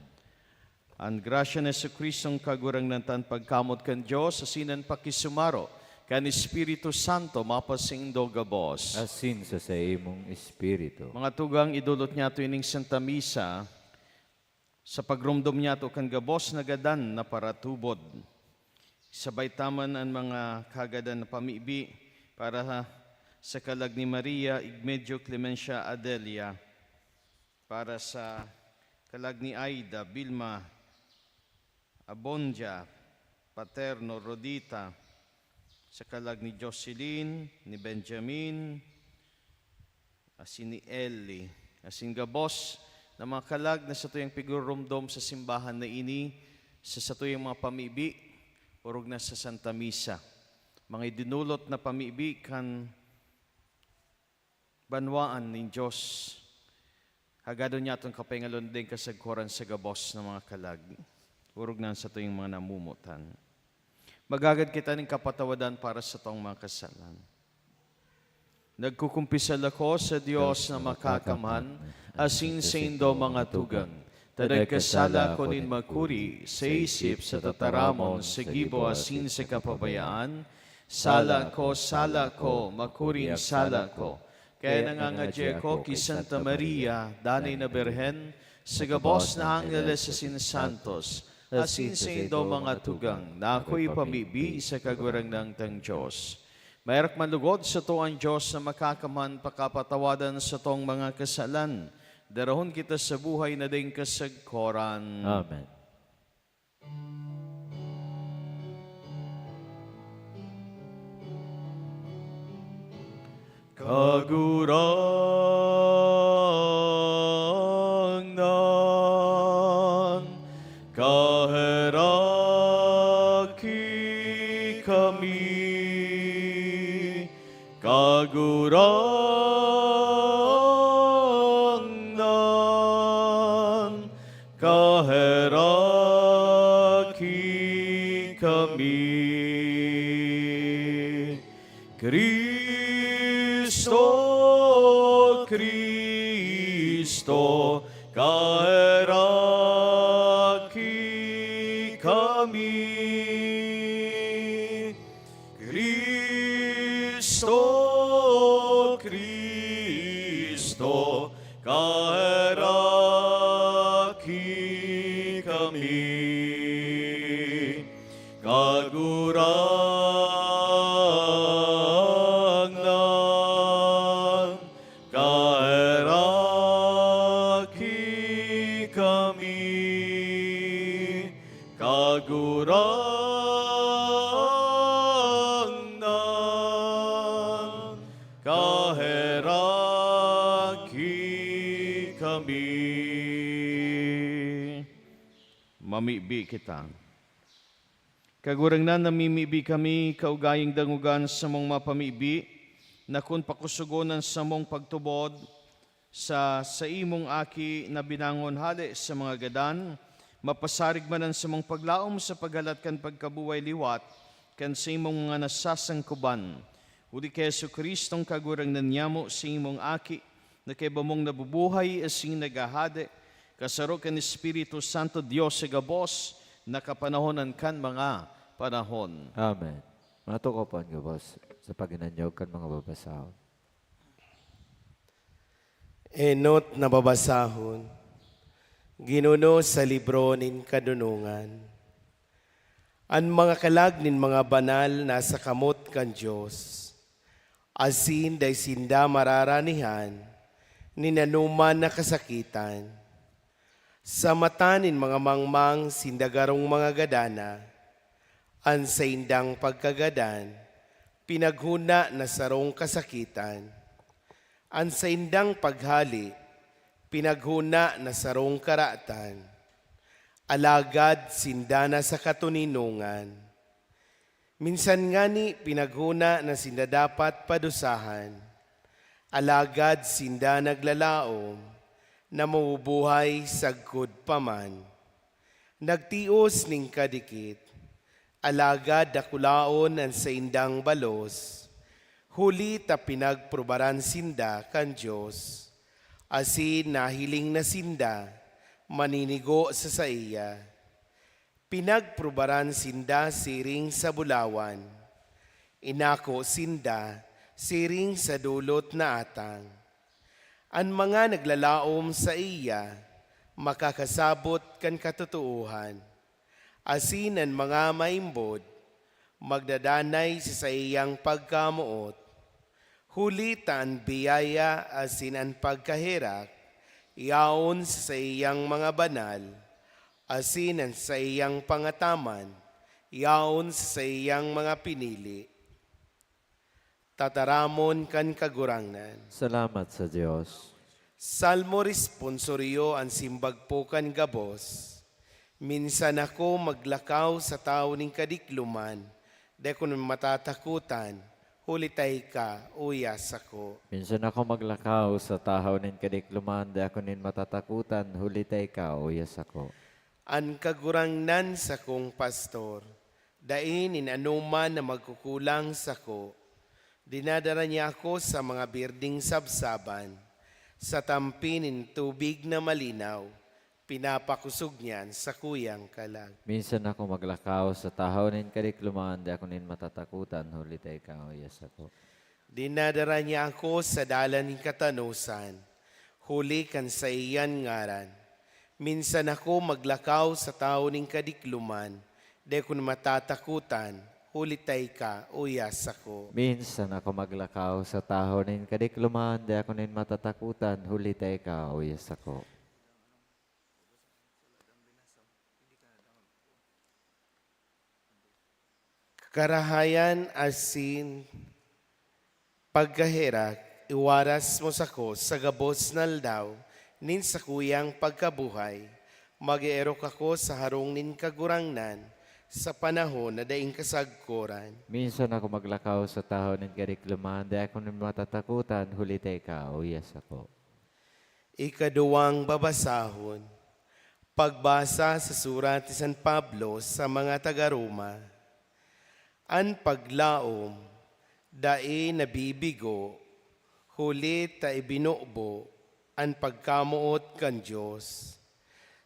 Ang grasya ni Jesu Kristong kagurang nantan pagkamot kan Diyos, asinan pakisumaro, kan Espiritu Santo mapasing dogabos. Asin sa imong espiritu. Mga tugang idulot niya ito ining Santa Misa, sa pagrumdom niya ito kan gabos na gadan na paratubod. Sabay taman ang mga kagadan na pamibi para sa kalag ni Maria Igmedio Clemencia Adelia, para sa kalag ni Aida, Vilma, Abondia, Paterno, Rodita, sa kalag ni Jocelyn, ni Benjamin, asin ni Ellie, asin gabos na mga kalag na sa tuyang pigurumdom sa simbahan na ini, sa tuyang mga pamibi, urog na sa Santa Misa. Mga idinulot na pamibi kan banwaan ng Diyos. Hagado niya itong kapengalon din kasagkuran sa gabos ng mga kalag. Urog na sa tuyang mga namumutan. Magagad kita ng kapatawadan para sa tong mga kasalan. Nagkukumpisal ako sa Diyos na makakaman, asin sa indo mga tugang. Tadagkasala ko nin makuri, sa isip, sa tataramon, sa gibo, asin sa kapabayaan. Sala ko, makuring sala ko. Kaya nangangadya ko ki Santa Maria, danay na Berhen, sa gabos na Angeles sa Santos, asin sa indo mga tugang, na ako'y pamibi sa kagurang ng tang Diyos. Mayroong manlugod sa to ang Diyos na makakaman pakapatawadan sa tong mga kasalan. Darahon kita sa buhay na ding kasagkoran. Amen. Kagurangnan, kaheraki kami, kagurangnan, kaheraki kami. Kristo, kaheraki kami. Kristo, kaheraki kami. Kagurangan, kaheraki kami. Kagurangan, kaheraki kami. Mamibi kita. Kagurang na namimibi kami, kaugaying dangugan sa mong mapamibi, na kung pakusugonan sa mong pagtubod, sa imong aki na binangon hali sa mga gadan, mapasarig manan sa mong paglaom sa paghalat kan pagkabuhay liwat, kan sa imong mga nasasangkuban. Uli kay Jesu Kristong kagurang nanyamo sa imong aki, na kay bamong nabubuhay asing nagahade, kasaro kan Espiritu Santo Diyos sa gabos, nakapanahonan kan mga panahon. Amen. Matuko po ang gabos sa paginanyog kan mga babasahon. Enot na babasahon, ginuno sa libro nin kadunungan. Ang mga kalag nin mga banal nasa kamot kan Diyos, asin day sinda mararanihan, ninanuman na kasakitan. Sa mata nin mga mangmang sindagarong mga gadana, An sa indang pagkagadan, pinaghuna na sarong kasakitan. An sa indang paghali, pinaghuna na sarong karatan. Alagad sindana sa katuninungan. Minsan ngani pinaghuna na sinda dapat padusahan. Alagad sinda naglalaom na mabubuhay sagkod paman. Nagtios ning kadikit, alagad dakulaon ang sa indang balos. Huli ta pinagprobaran sinda kan Diyos. Asin nahiling na sinda, maninigo sa saiya. Pinagprobaran sinda siring sa bulawan. Inako sinda siring sa dulot na atang. Ang mga naglalaom sa iya, makakasabot kan katotohan. Asin ang mga maimbod, magdadanay sa iyang pagkamuot. Huli taan biyaya asin ang pagkahirak, iyaon sa iyang mga banal, asinan sa iyang pangataman, iyaon sa iyang mga pinili. Tataramon kan kagurangnan. Salamat sa Diyos. Salmo responsoryo ang simbag po kan gabos. Minsan ako maglakaw sa tao ning kadikluman, de kun matatakutan, hulitay ka, uyas ako. Minsan ako maglakaw sa tahaw nin kadikluman, di ako nin matatakutan, hulitay ka, uyas ako. An kagurangnan sa kong pastor, dain in anuman na magkukulang sa ko, dinadara niya ako sa mga birding sabsaban, sa tampinin tubig na malinaw, pinapakusog niyan sa kuyang kalag. Minsan ako maglakaw sa tahaw nin kadikluman, di ako nin matatakutan, hulitay ka, uyas ako. Dinadara niya ako sa dalan ng katanusan, huli kan sa iyan ngaran. Minsan ako maglakaw sa tao ning kadikluman, de kun matatakutan, hulitay ka, uyas ako. Minsan ako maglakaw sa tahaw nin kadikluman, di ako nin matatakutan, hulitay ka, uyas ako. Karahayan asin pagkahirak, iwaras mo sako sa gabos naldaw, nin sa kuyang pagkabuhay, mag-eerok ako sa harong nin kagurangnan, sa panahon na daing kasagkuran. Minsan ako maglakaw sa tahaw nin kadikluman, di ako nin matatakutan, hulitay ka, uyas ako. Ikaduwang babasahon, pagbasa sa surat ni San Pablo sa mga taga-Roma. An paglaom, dai nabibigo, huli ta ibinubo, an pagkamuot kan Diyos.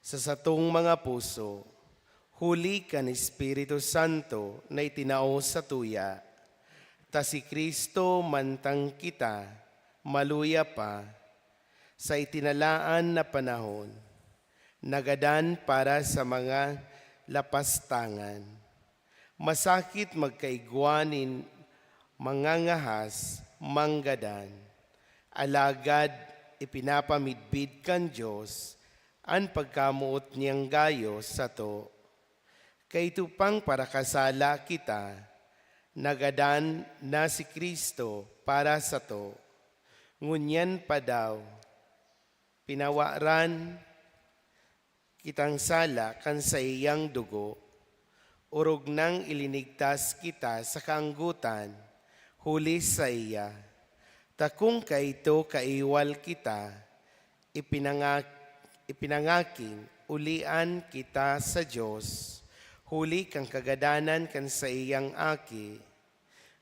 Sa satong mga puso, huli kan Espiritu Santo na itinao sa tuya. Ta si Kristo mantang kita, maluya pa, sa itinalaan na panahon, nagadan para sa mga lapastangan. Masakit magkaigwanin, mangangahas, manggadan. Alagad ipinapamidbid kan Diyos, an pagkamuot niyang gayo sa to. Kay tupang para kasala kita, nagadan na si Kristo para sa to. Ngunyan pa daw, pinawaran kitang sala kan sa iyang dugo, urog nang ilinigtas kita sa kaanggutan, huli sa iya. Takung kaito kaiwal kita, ipinangaking ulian kita sa Diyos, huli kang kagadanan kan sa iyang aki.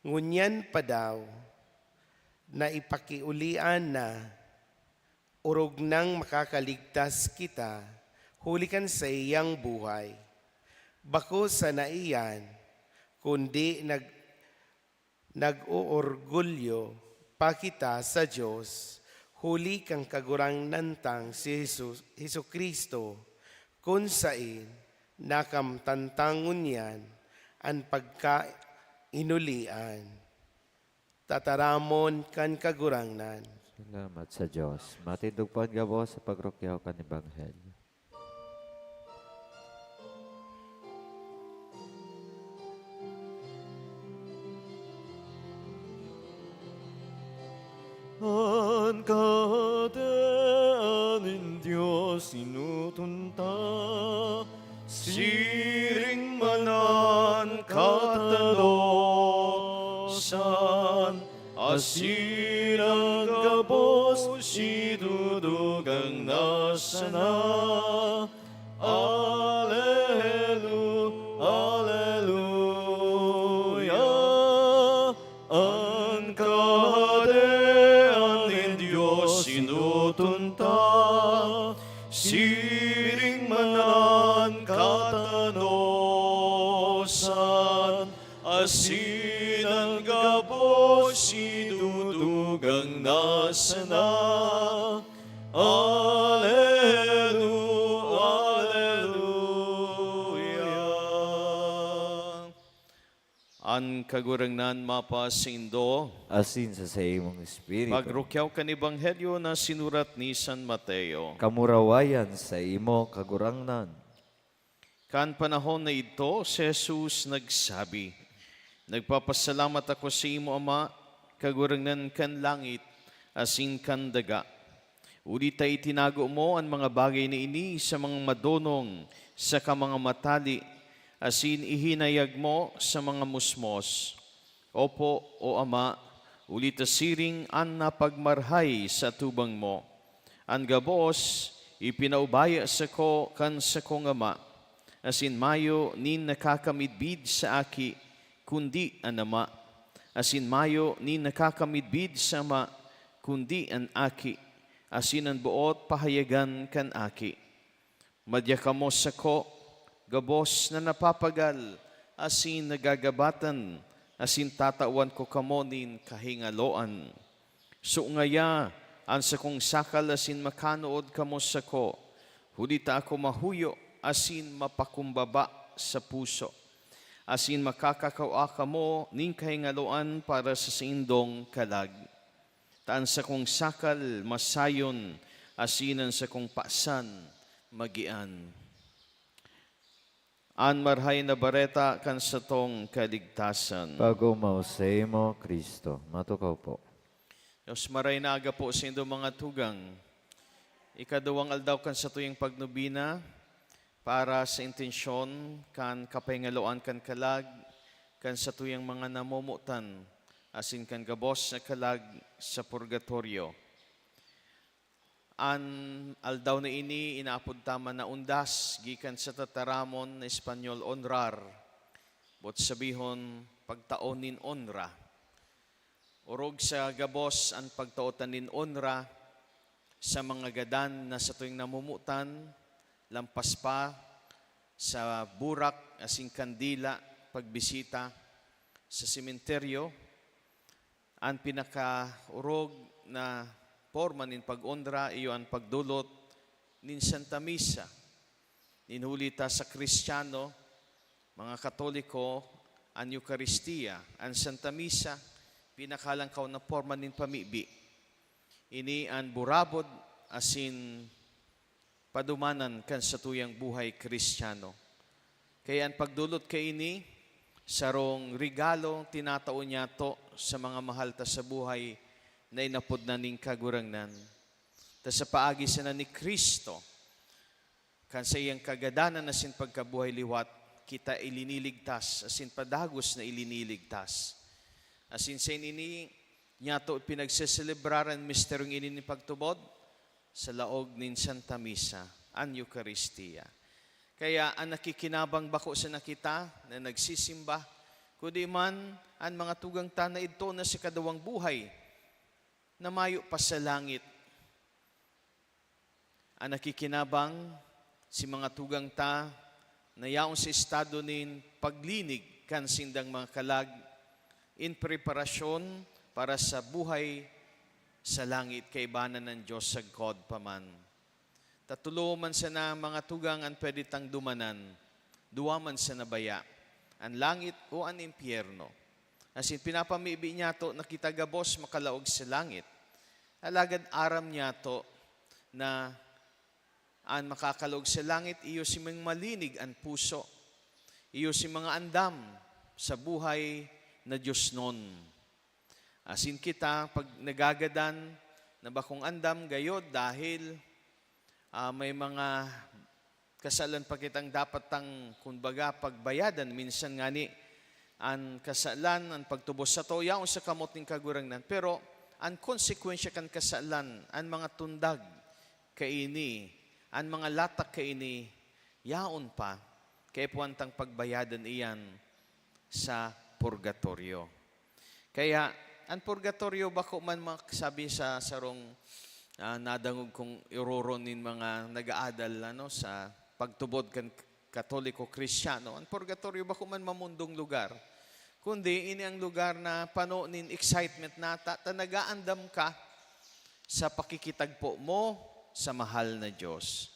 Ngunyan pa daw, na ipakiulian na, urog nang makakaligtas kita, huli kan sa iyang buhay. Bako sa naiyan, kundi nag-uorgulyo pa kita sa Diyos, huli kang kagurang nantang si Hesus Kristo, kung sain nakamtantangon yan ang pagkainulian. Tataramon kan kagurangnan. Salamat sa Diyos. Matindugpan ka po sa pagrukyaw kan Ebanghelyo. Ang kahadeanin Diyos inutunta, siring manan katalosan, asin ang gabos, idudugang nasana. Alleluia. Ang kahadean ng Diyos inutunta, siring manan katanosan, asin ang gabos, idudugang nasana. An kagurangnan mapasindo, Asin sa imong espiritu. pagrukyaw kan ebanghelyo na sinurat ni San Mateo. Kamurawayan sa imo kagurangnan. Kan panahon na ito, si Jesus nagsabi, Nagpapasalamat ako sa imo, Ama, kagurangnan kan langit, asin kan daga. Ulit ay tinago mo ang mga bagay na ini sa mga madonong, sa mga matali, asin ihinayag mo sa mga musmos. Opo, o Ama, ulit asiring an napagmarhay sa tubang mo. Ang gabos, ipinaubaya sa ko kan sa kong Ama, asin mayo nin nakakamidbid sa aki, kundi an Ama. Asin mayo nin nakakamidbid sa Ama, kundi an aki, asin ang buot pahayagan kan aki. Madya kamo sa ko, gabos na napapagal, asin nagagabatan, asin tatawan ko kamo nin kahingaloan. So ngaya, an sa kong sakal asin makanood kamo sa ko, hulita ako mahuyo, asin mapakumbaba sa puso. Asin makakakawa kamo nin kahingaloan para sa sindong kalag. Taan sa kong sakal masayon, asinan sa kong pasan magian. An marhay na bareta kan sa tong kaligtasan. Pagumaw sa imo, Kristo. Matukaw po. Diyos maray na aga po sa indo mga tugang. Ikaduwang aldaw kan sa tuyang pagnubina para sa intensyon kan kapahingaloan kan kalag kan sa tuyang mga namumutan asin kan gabos na kalag sa purgatorio. An aldaw na ini inaapod tama na undas gikan sa tataramon na Espanyol honrar. Bot sabihon pagtaonin honra. Urog sa gabos ang pagtaotanin honra sa mga gadan na sa tuwing namumutan, lampas pa sa burak asing kandila pagbisita sa sementeryo. Ang pinakaurog na forma nin pag-ondra, iyo ang pagdulot nin Santa Misa. Ninhulita sa Kristiyano, mga Katoliko, ang Eucharistia, ang Santa Misa, pinakalangkaw na forma nin pamibi. Ini ang burabod asin padumanan kan sa tuyang buhay Kristiyano. Kaya ang pagdulot kay ini, sarong regalo tinataon niya to sa mga mahal ta sa buhay na inapod na ning kagurangnan. Ta sa paagi sa na ni Kristo, kan sa iyang kagadanan na sin pagkabuhay liwat, kita iliniligtas, asin padagos na iliniligtas. Asin sa ini, niya to pinagseselebraran misteryong ini ni pagtubod sa laog nin Santa Misa, ang Eucharistia. Kaya ang nakikinabang bako sa nakita na nagsisimba, kundi man ang mga tugang tana ito na si kadawang buhay, na mayo pa sa langit. Ang nakikinabang si mga tugang ta na yaong sa estado nin paglinig kan sindang mga kalag in preparasyon para sa buhay sa langit kay banan ng Diyos sa God paman. Tatulo man sa na mga tugang ang pwede tang dumanan, duwa man sa nabaya, ang langit o ang impyerno. Asin pinapamibi niya to nakita gabos makalaog sa langit. Alagad aram niya to na ang makakalaog sa langit, iyo si mga malinig ang puso. Iyo si mga andam sa buhay na Diyos nun. Asin kita, pag nagagadan, na bakong andam gayod dahil may mga kasalan pa kitang dapat tang kumbaga pagbayadan. Minsan nga ni ang kasalan, ang pagtubos sa to, yaon sa kamot ng kagurangnan. Pero ang konsekwensya kan kasalan, ang mga tundag kaini, ang mga latak kaini, yaon pa, kaya puwantang pagbayadan iyan sa purgatorio. Kaya, ang purgatorio, bako man sabi sa sarong nadangog kong iroronin mga nag-aadal sa pagtubod kan Katoliko Kristyano, ang purgatorio bako man mamundong lugar, kundi ini ang lugar na panunin excitement na nagaandam ka sa pakikitagpo mo sa mahal na Diyos.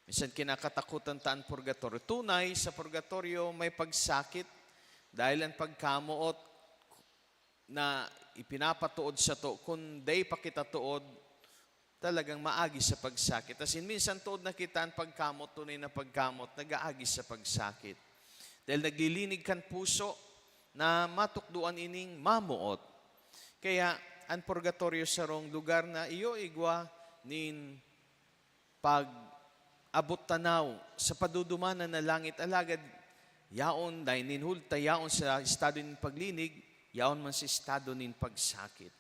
Minsan kinakatakutan taan purgatorio. Tunay sa purgatorio may pagsakit dahil ang pagkamuot na ipinapatuod sa to, kung day pa kita tuod, talagang maagi sa pagsakit. As in, minsan tuod na kita ang pagkamot, tunay na pagkamot, nag-aagi sa pagsakit. Dahil naglilinig kan puso na matukduan ining mamuot. Kaya, ang purgatorio sa rong lugar na iyo igwa nin pag abot tanaw sa padudumanan na langit alagad yaon dahil ninhulta yaon sa estado ng paglinig, yaon man sa estado nin pagsakit.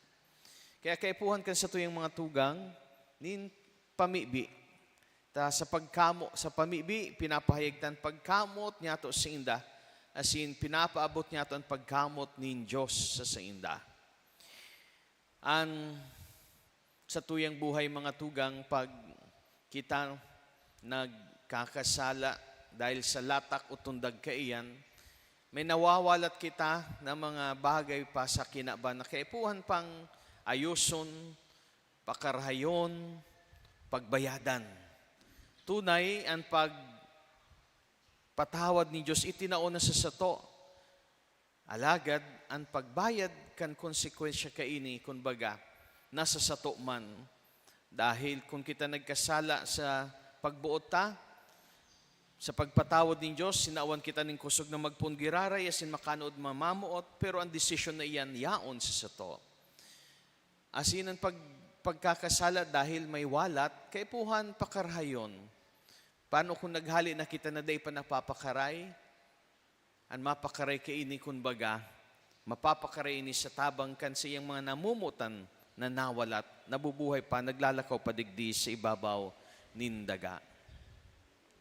Kaya kaipuhan kan sa tuyang mga tugang nin pamibi. Sa pamibi, pinapahayagtan pagkamot niya to sa inda. As in, pinapaabot niya to ang pagkamot nin Diyos sa inda. Sa tuyang buhay mga tugang, pag kita nagkakasala dahil sa latak o tundag kaiyan, may nawawalat kita ng mga bagay pa sa kinaban na kaipuhan pang ayuson, pakarhayon, pagbayadan. Tunay ang pagpatawad ni Diyos itinaon na sa sato. Alagad ang pagbayad kan konsekwensya kaini kumbaga nasa sato man. Dahil kung kita nagkasala sa pagbuot ta, sa pagpatawad ng Diyos, sinawan kita ng kusog na magpunggiraray, asin makanood mamamuot, pero ang desisyon na iyan, yaon sa sato. Asin ang pagkakasala dahil may walat, kaipuhan pakarhayon. Paano kung naghali na kita na day pa napapakaray? Ang mapakaray kaini kumbaga, mapapakaray ini sa tabang kan sa iyang mga namumutan na nawalat, nabubuhay pa, naglalakaw padigdi sa ibabaw nindaga.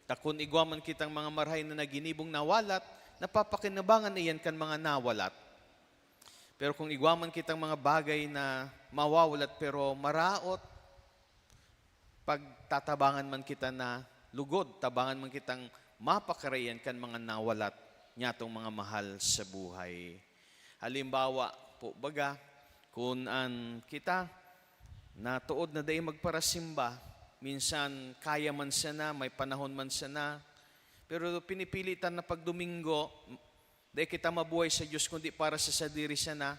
Takon igwaman kitang mga marhay na naginibong nawalat, napapakinabangan na iyan kan mga nawalat. Pero kung igwaman kitang mga bagay na mawawalat pero maraot, pagtatabangan man kita na lugod, tabangan man kitang mapakarayan kan mga nawalat niya tong mga mahal sa buhay. Halimbawa po baga, kung kita na tuod na day magparasimba, minsan kaya man siya na, may panahon man siya na, pero pinipilitan na pag Domingo, dahil kita mabuhay sa Diyos kundi para sa sadiri siya na,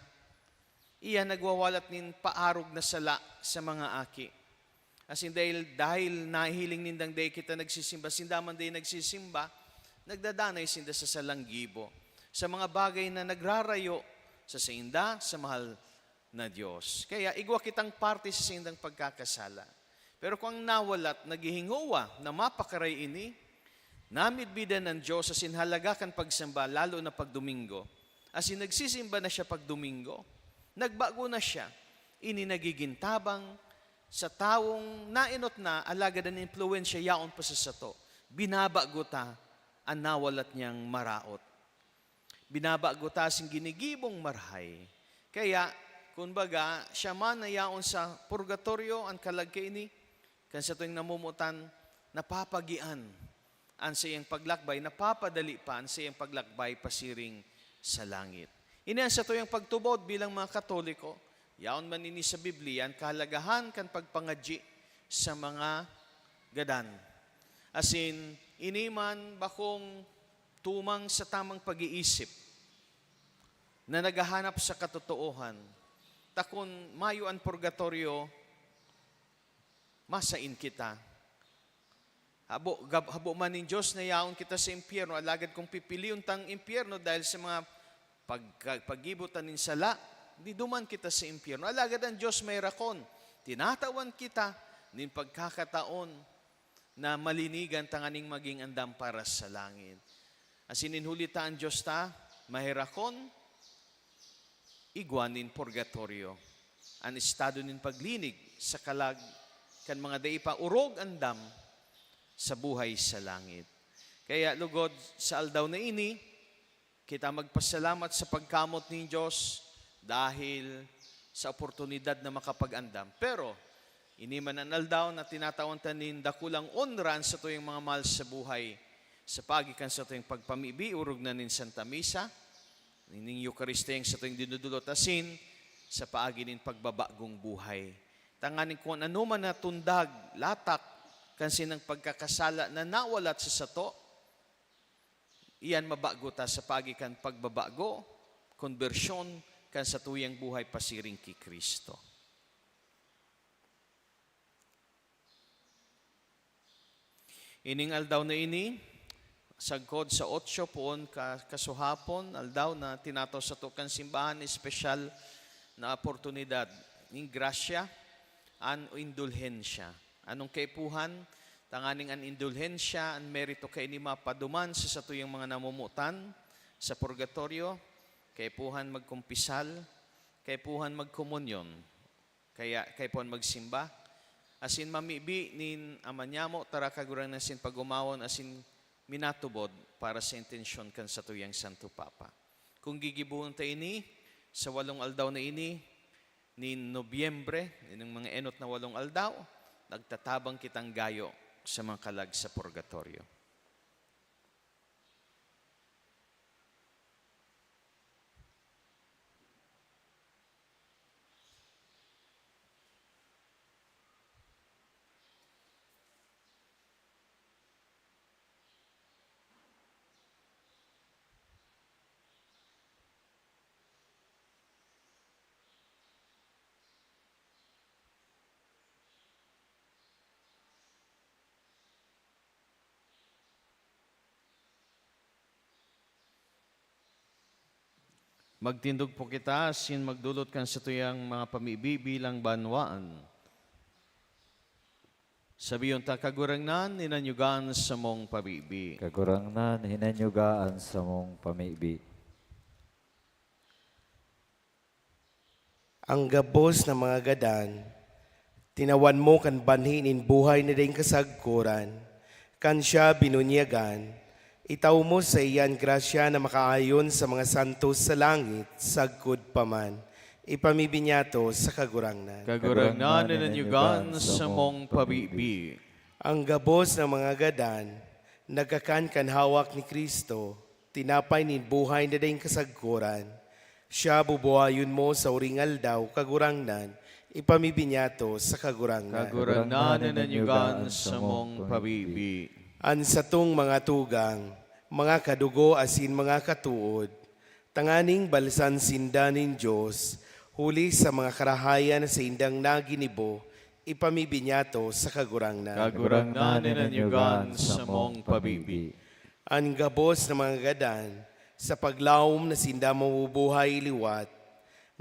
iyan nagwawalat nin paarog na sala sa mga aki. As in, dahil nahihiling nindang dahil kita nagsisimba, sindaman dahil nagsisimba, nagdadanay sinda sa salanggibo. Sa mga bagay na nagrarayo sa sinda, sa mahal na Diyos. Kaya igwa kitang parte sa sindang pagkakasala. Pero kung nawalat, naghihinguwa na mapakaray ini, namidbidan ng Diyos asin halagakan pagsamba, lalo na pag Domingo. Asin nagsisimba na siya pag Domingo, nagbago na siya, ini nagigintabang sa taong nainot na alagad ang influensya yaon pa sa sato. Binabago ta ang nawalat niyang maraot. Binabago ta sing ginigibong marhay. Kaya, kumbaga, siya man na yaon sa purgatorio, ang kalagkay ini, kan sa tuwing namumutan, napapagian ang siyang paglakbay, napapadali pa ang siyang paglakbay pasiring sa langit. Ini ang sa tuwing pagtubod bilang mga Katoliko, yaon man ini sa Biblia, ang kahalagahan kan pagpangadji sa mga gadan. Asin, ini man bakong tumang sa tamang pag-iisip na naghahanap sa katotoohan. Takon mayo ang purgatorio, masain kita. Habo man ng Diyos na yaon kita sa impyerno, alagad kung pipiliun tang impyerno dahil sa mga paggibutan ng sala, di duman kita sa impyerno. Alagad ang Diyos may rakon tinatawan kita nin pagkakataon na malinigan tanganing maging andam para sa langit. Asinin hulita ang Diyos ta, mahirakon, igwanin purgatorio. Ang estado nin paglinig sa kalag, kan mga daipa urog andam sa buhay sa langit. Kaya lugod sa aldaw na ini, kita magpasalamat sa pagkamot ni Diyos dahil sa oportunidad na makapag-andam. Pero, ini man ang aldaw na tinatawan tanin dakulang onran sa tuyong mga mahal sa buhay sa pagikan sa tuyong pagpamibi, urog na nin Santa Misa, ning Eucharisteng sa tuyong dinudulot asin, sa paagi nin pagbabagong buhay. Tanganin kung ano man na tundag, latak, kansi ng pagkakasala na nawalat sa sato, iyan mabago ta sa pagikan pagbabago, konbersyon, kan sa tuyang buhay pasiring ki Kristo. Ining aldaw na ini, sagkod sa 8 poon kasuhapon, aldaw na tinataw sa tukan simbahan, espesyal na oportunidad, ning grasya, an indulhensya. Anong kaipuhan? Tanganing an indulhensya, an merito kay ni mapaduman sa satuyang mga namumutan sa purgatorio, kaipuhan magkumpisal, kaipuhan magkomunyon, kaipuhan magsimba, asin mamibi nin amanyamo, tara kagurang nasin pagumawon, asin minatubod para sa intensyon kan sa tuyang Santo Papa. Kung gigibuhon ta ini, sa 8 aldaw na ini, ni Nobyembre, ng mga enot na 8 aldaw, nagtatabang kitang gayo sa mga kalag sa purgatorio. Magtindog po kita, sin magdulot kan sa tuyang mga pamibi bilang banwaan. Sabiyon ta kagurangnan, inanyugan sa mong pamibi. Kagurangnan, hinanyugaan sa mong pamibi. Ang gabos na mga gadan, tinawan mo kan banhinin buhay na ding kasagkuran, kan siya binunyagan, itaw mo sa iyan grasya na makaayon sa mga santos sa langit, sagkod paman, ipamibinyato sa kagurangnan. Kagurangnan, inanyugan sa mong pamibi. Ang gabos ng mga gadan, nagkakan kan hawak ni Kristo, tinapay ni buhay na ding kasagkuran, siya bubuhayon mo sa uringal daw, kagurangnan, ipamibinyato sa kagurangnan. Kagurangnan, inanyugan sa mong pamibi. An satong mga tugang, mga kadugo asin mga katuod, tanganing balsan sindanin Diyos, huli sa mga karahayan sa indang naginibo, ipamibinyato sa kagurangnan. Kagurangnan, inanyugan sa mong pamibi. Ang gabos ng mga gadan, sa paglaom na sinda mabubuhay liwat,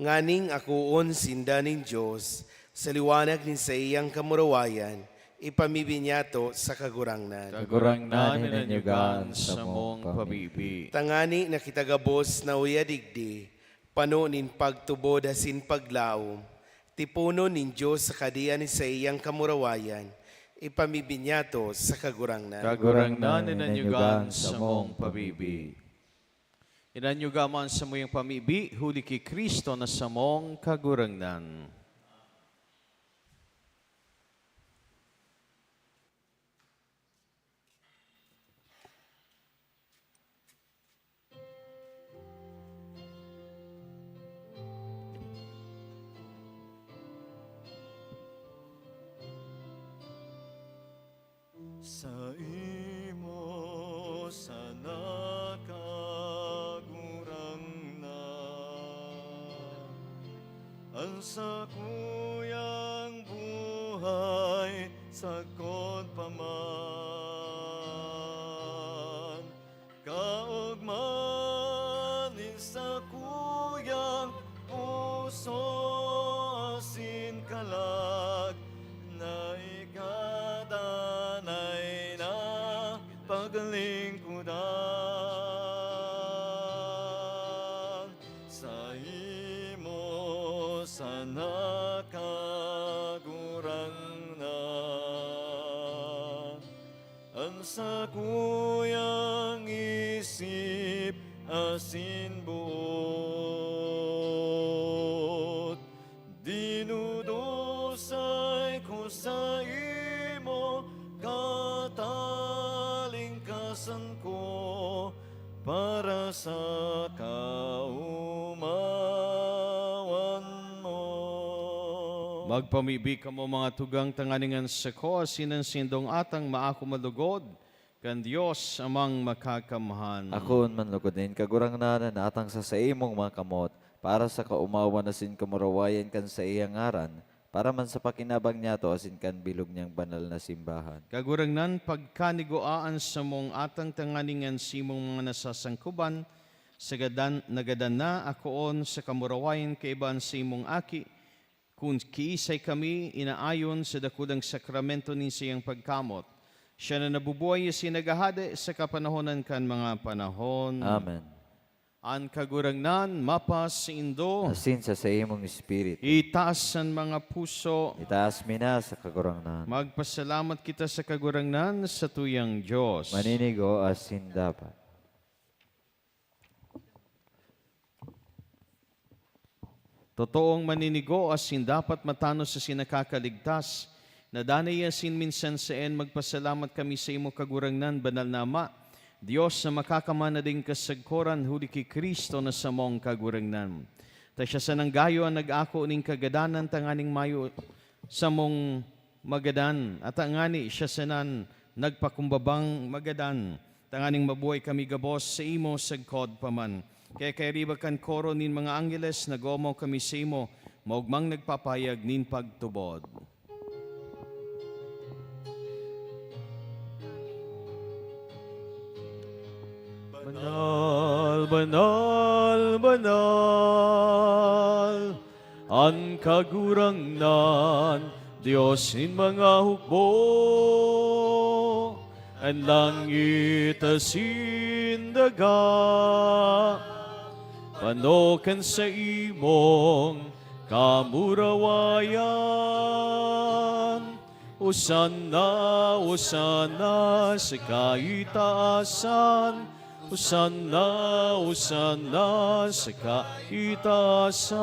nganing akuon sindanin Diyos, sa liwanag ni sa iyang kamurawayan, ipamibinyato sa kagurangnan. Kagurangnan, inanyugan sa mong pamibi. Tangani na kitagabos na uyadigdi, pano nin pagtubod asin paglaom, tipuno nin Diyos sa kadiyan ni sa iyang kamurawayan, ipamibinyato sa kagurangnan. Kagurangnan, inanyugan sa mong pamibi. Inanyugaman sa mong pamibi, huli ki Kristo na sa mong kagurangnan. Sa imo sa nakagurangnan, ang sa kuyang buhay sagkod paman, kaugmanin sa kuyang puso asin kalan. nakagurangnan. Ang sa kuyang isip asin buot, dinudusay ko sa imo, katalingkasan ko para sa kaumawan mo. Magpamibi ka mo mga tugang tanganingan sa ko, asinan sindong atang maako malugod, kan Diyos amang makakamhan. Ako man lugodin, kagurangnanan na atang sa imong mga kamot, para sa kaumawan na sin kamurawayan kan sa iyang ngaran, para man sa pakinabang niya to asin kan bilog niyang banal na simbahan. Kagurangnan pagkaniguaan sa mong atang tanganingan simong mga nasasangkuban, nagadan na akoon sa kamurawayan kaiban simong aki, kung kiisay kami inaayon sa dakulang sakramento ni siyang pagkamot. Siya na nabubuhay sinagahade sa kapanahonan kan mga panahon. Amen. An kagurangnan mapas indo, Asin sa imong espiritu. itaas ang mga puso. Itaas mina sa kagurangnan. Magpasalamat kita sa kagurangnan sa tuyang Diyos. Maninigo asin dapat. Totoong maninigo asin dapat matano sa sinakakaligtas. Nadanay asin minsan sa magpasalamat kami sa imo kagurangnan, banal na Ama, Diyos na makakamana ding kasagkoran huli kay Kristo na samong kagurangnan. Ta siya sa nanggayo ang nag-ako ning kagadanan tanganing mayo sa mong magadan. At angani siya sanan nagpakumbabang magadan. Tanganing mabuhay kami gabos sa imo sagkod paman. Kaya ribakan koro nin mga angeles, nagomo kami sa imo, maugmang nagpapayag nin pagtubod. Banal, banal, banal, ang kagurangnan, Diyos in mga hukbo, ang langit asin daga, panokan sa imong kamurawayan. Usanna, usanna sa kaitaasan, Usanna, usanna sa kaitaasan.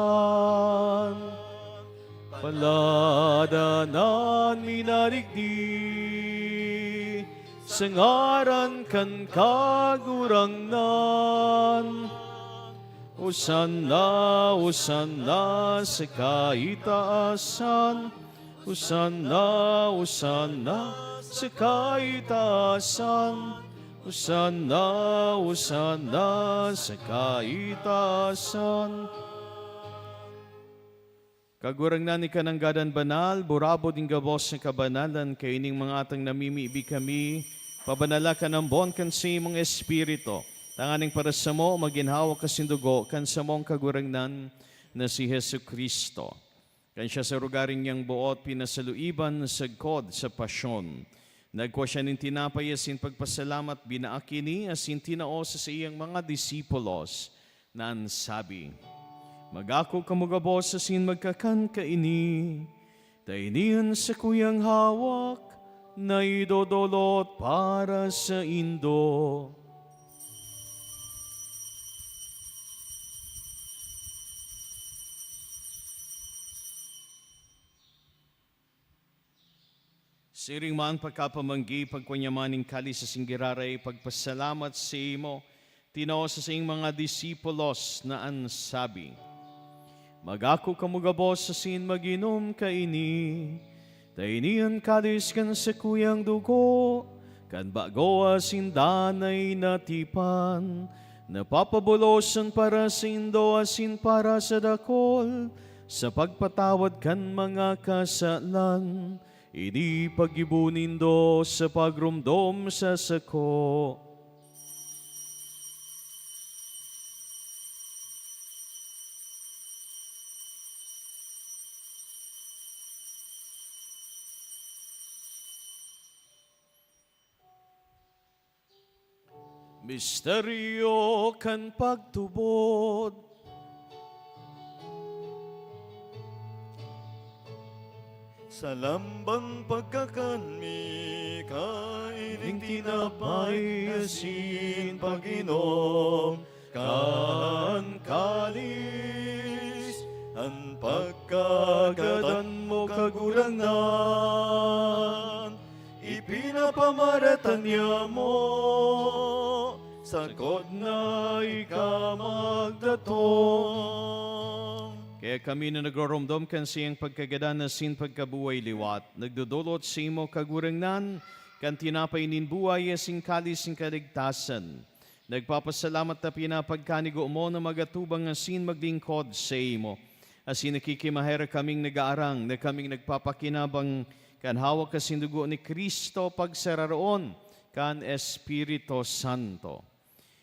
Paladanan minarigdi, sa ngaran kan kagurangnan. Usanna, usanna sa kaitaasan. Usanna, usanna sa kaitaasan. Usanna, usanna sa kaitaasan. Kagurangnan ni kananggadan banal, burabo din gabos ng kabanalan, kaining mga atang namimibi kami, pabanala ka ng bon kan sa imong espiritu. Tanganing para sa mo, maginhawa kasindugo kan sa mong kagurangnan na si Hesu Kristo. Kan siya sa rugaring niyang buot, pinasaluiban sa God sa pasyon. Nagkuha siya ng tinapay asin pagpasalamat, binaakini asin tinaos sa iyang mga disipulos na ansabi, Magako kamugabos asin magkakan kaini, tainian sa kuyang hawak na idodolot para sa indo. Siring man pagkapamanggi, pagkunyamaning kali sa singgiraray, pagpasalamat sa imo, tinaos sa iyong mga disipulos na ansabi, Magako kamugabos sa sin maginom kaini, tainian kadis kan sa kuyang dugo, kan bago asin danay natipan, napapabulosan para sa indo asin para sa dakol, sa pagpatawad kan mga kasalan, Idi pag-ibunindo sa pagrumdom sa sako. Misteryo kan pagtubod, sa lambang pagkakanmi, kainin tinapay, asin, Panginoon, kan kalis, ang pagkagatan mo kagurangan, ipinapamaratan niya mo, sakot na ikamagdatong. Kaya kami na nagroromdom kan siyang pagkagadan na sin pagkabuhay liwat, nagdudulot sa imo kagurangnan, kan tinapay nin buhay asing kalis ng kaligtasan. Nagpapasalamat na pinapagkanigo mo na magatubang asin maglingkod sa imo. Asin nakikimahera kaming nag-aarang na kaming nagpapakinabang kan hawak kasin dugo ni Kristo pagsararoon kan Espiritu Santo.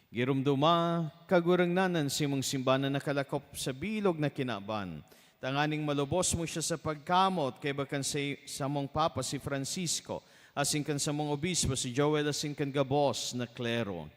Girumduma, kagurangnanan si mong simbanan na kalakop sa bilog na kinaban. Tanganing malubos mo siya sa pagkamot kay bakan sa mong papa si Francisco, asin kan sa mong obispo si Joel, asin kan gabos na klero.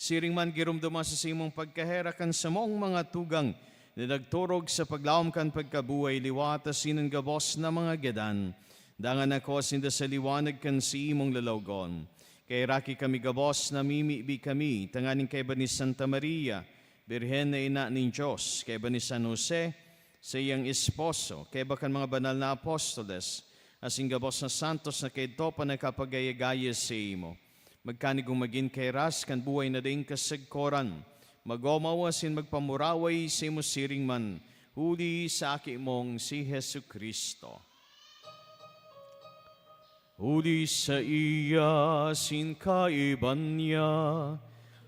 Siring man girumduma sa simong pagkahera kan sa mong mga tugang na nagturog sa paglawom kan pagkabuhay liwat, asin ang gabos na mga gadan. Dangan ako asinda sa liwanag kan si imong lalawgon. Kay raki kami gabos na mimibi kami, tanganing kay ba ni Santa Maria, Birhen na ina ni Diyos, kay ba ni San Jose, sa iyang esposo, kay ba kan mga banal na apostoles, asing gabos na santos na kay to pa nakapagayagaya sa imo. Magkanigong maging kay ras, kan buhay na din kasagkoran, magomawasin magpamuraway sa imo siring man, huli sa aki mong si Jesu Kristo. Huli sa iya, asin kaiban niya,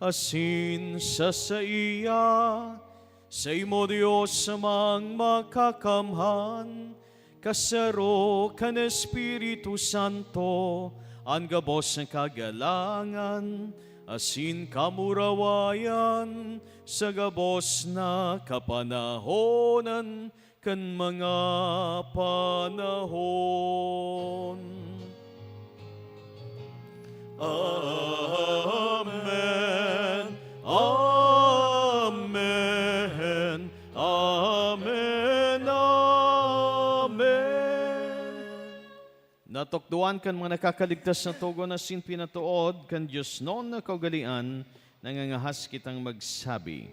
asin sa iya, sa imo Diyos samang makakamhan, kasaro kan Espiritu Santo, ang gabos ng kagalangan, asin kamurawayan, sa gabos na kapanahonan, kan mga panahon. Amen, Amen, Amen, Amen. Natukduan kan mga nakakaligtas na tugo na sin pinatuod, kan Diyos noon na kaugalian, nangangahas kitang magsabi.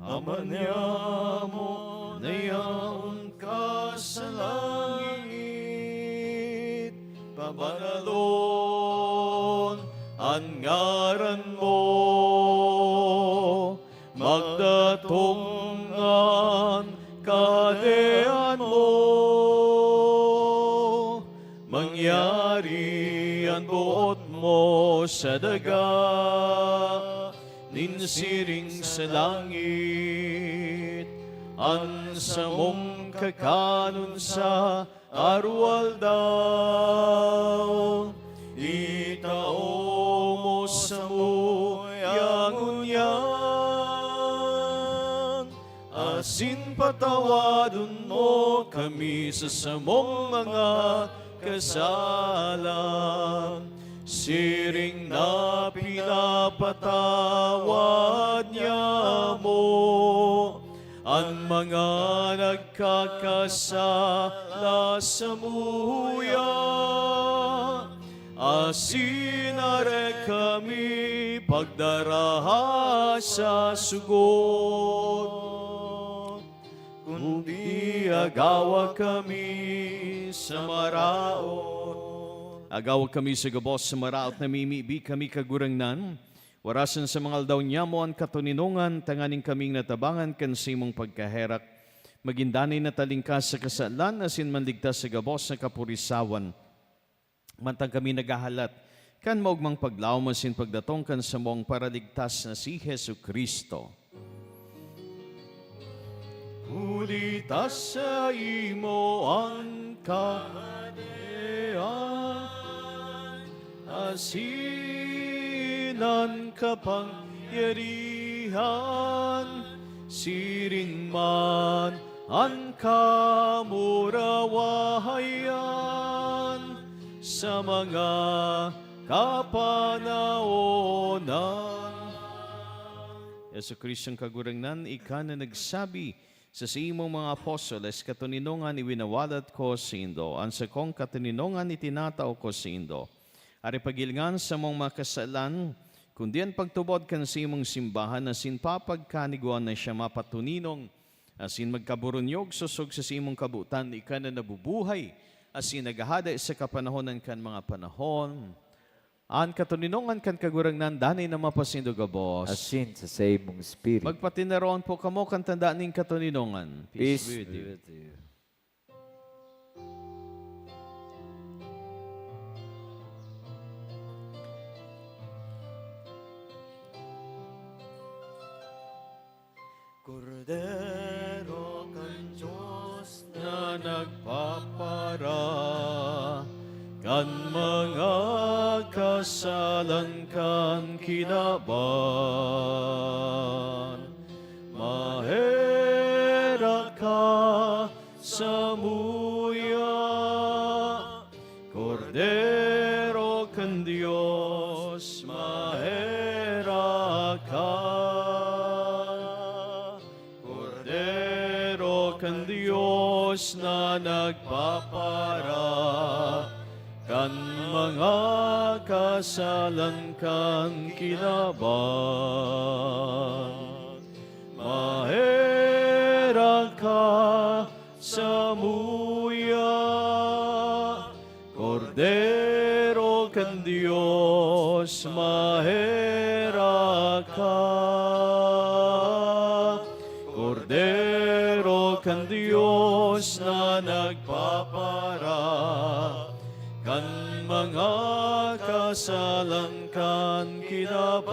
Ama niya mo, nayaon ka sa langit, pabanalon ang ngaran mo, magdatungan kadean mo, mangyari ang buot mo sa daga, ninsiring sa langit, ang samong kakanon sa arwal daw, itao mo sa muyangon yan, asin patawadon mo kami sa samong mga kasalan, siring na pinapatawad niya mo ang mga nagkakasala sa muya. Asinare kami pagdaraha sa sugod, kundi agawa kami sa maraot. Agaw kami sa gabos sa maraot na mimibi kami kagurangnan. Warasan sa mga aldaw niya mo ang katuninungan, tanganing kaming natabangan kan simong pagkaherak. Magindanay na talingkas sa kasalan, asin manligtas sa gabos na kapurisawan. Mantang kami nagahalat, kan maugmang paglaw masin pagdatong kan sa mong paraligtas na si Jesu Kristo. Ulitas sa imo ang kahadean, asinan kapangyarihan, siring man ang kamurawahayan, sa mga kapanaonan. Yesu Kristong kagurangnan, ika na nagsabi sa imong mga apostoles, katuninongan iwinawalat ko sa indo. Ansa kong katuninongan itinatao ko sa indo. Ari pagilingan sa mong makasalan, kundi ang pagtubod kan sa imong simbahan, asin papagkaniguan na siya mapatuninong, asin magkaburunyog susog sa imong kabutan, ika na nabubuhay, asin nagahada sa kapanahonan kan mga panahon. An katuninongan kan kagurangnan, danay na mapasindo gabos. Asin sa imong spirit. Magpatinaroon po kamo kan tandaan ning katuninongan. Peace with be you. with you. Kordero kan Diyos na nagpapara, kan mga kasalan kan kinaban. Mahera ka sa muya, Kordero kan Diyos, mahera ka. Kordero kan Diyos na nagpapara, kan mga kasalan kan kinaban. Mahera ka sa muya, Kordero kan Diyos, mahera ka. Kordero kan Diyos na nagpapara, kan mga kasalan kan kinaban.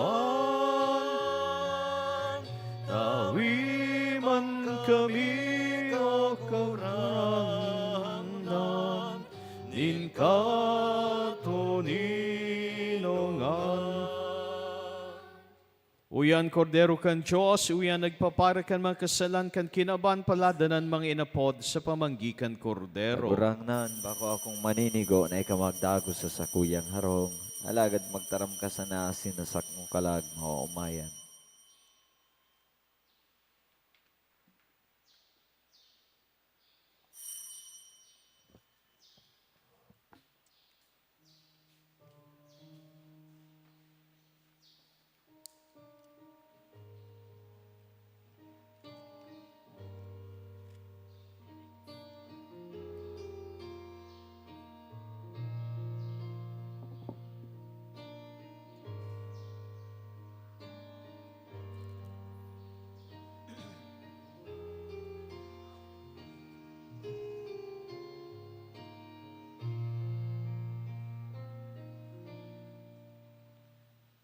Tawi man kami o kaurangan, nin katuninongan. Uyan Kordero kan Diyos, uyan nagpapara kan mga kasalan kan kinaban paladanan mga inapod sa pamanggikan Kordero. Kagurangnan, bako akong maninigo na ikamagdago sa sakuyang harong. Alagad magtaram ka sa naasin na sakmong kalag mo umayan.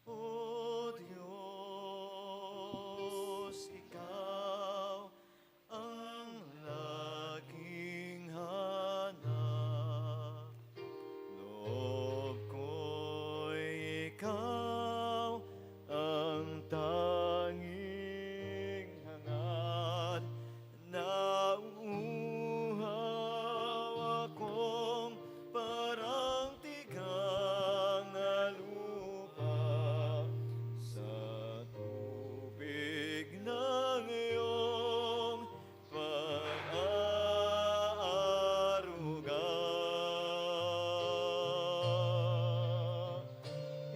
O Diyos, ikaw ang laging hanap. Loob ko'y ikaw ang tanging hangad. Nauuhaw akong parang tigang na lupa sa tubig ng iyong pag-aaruga.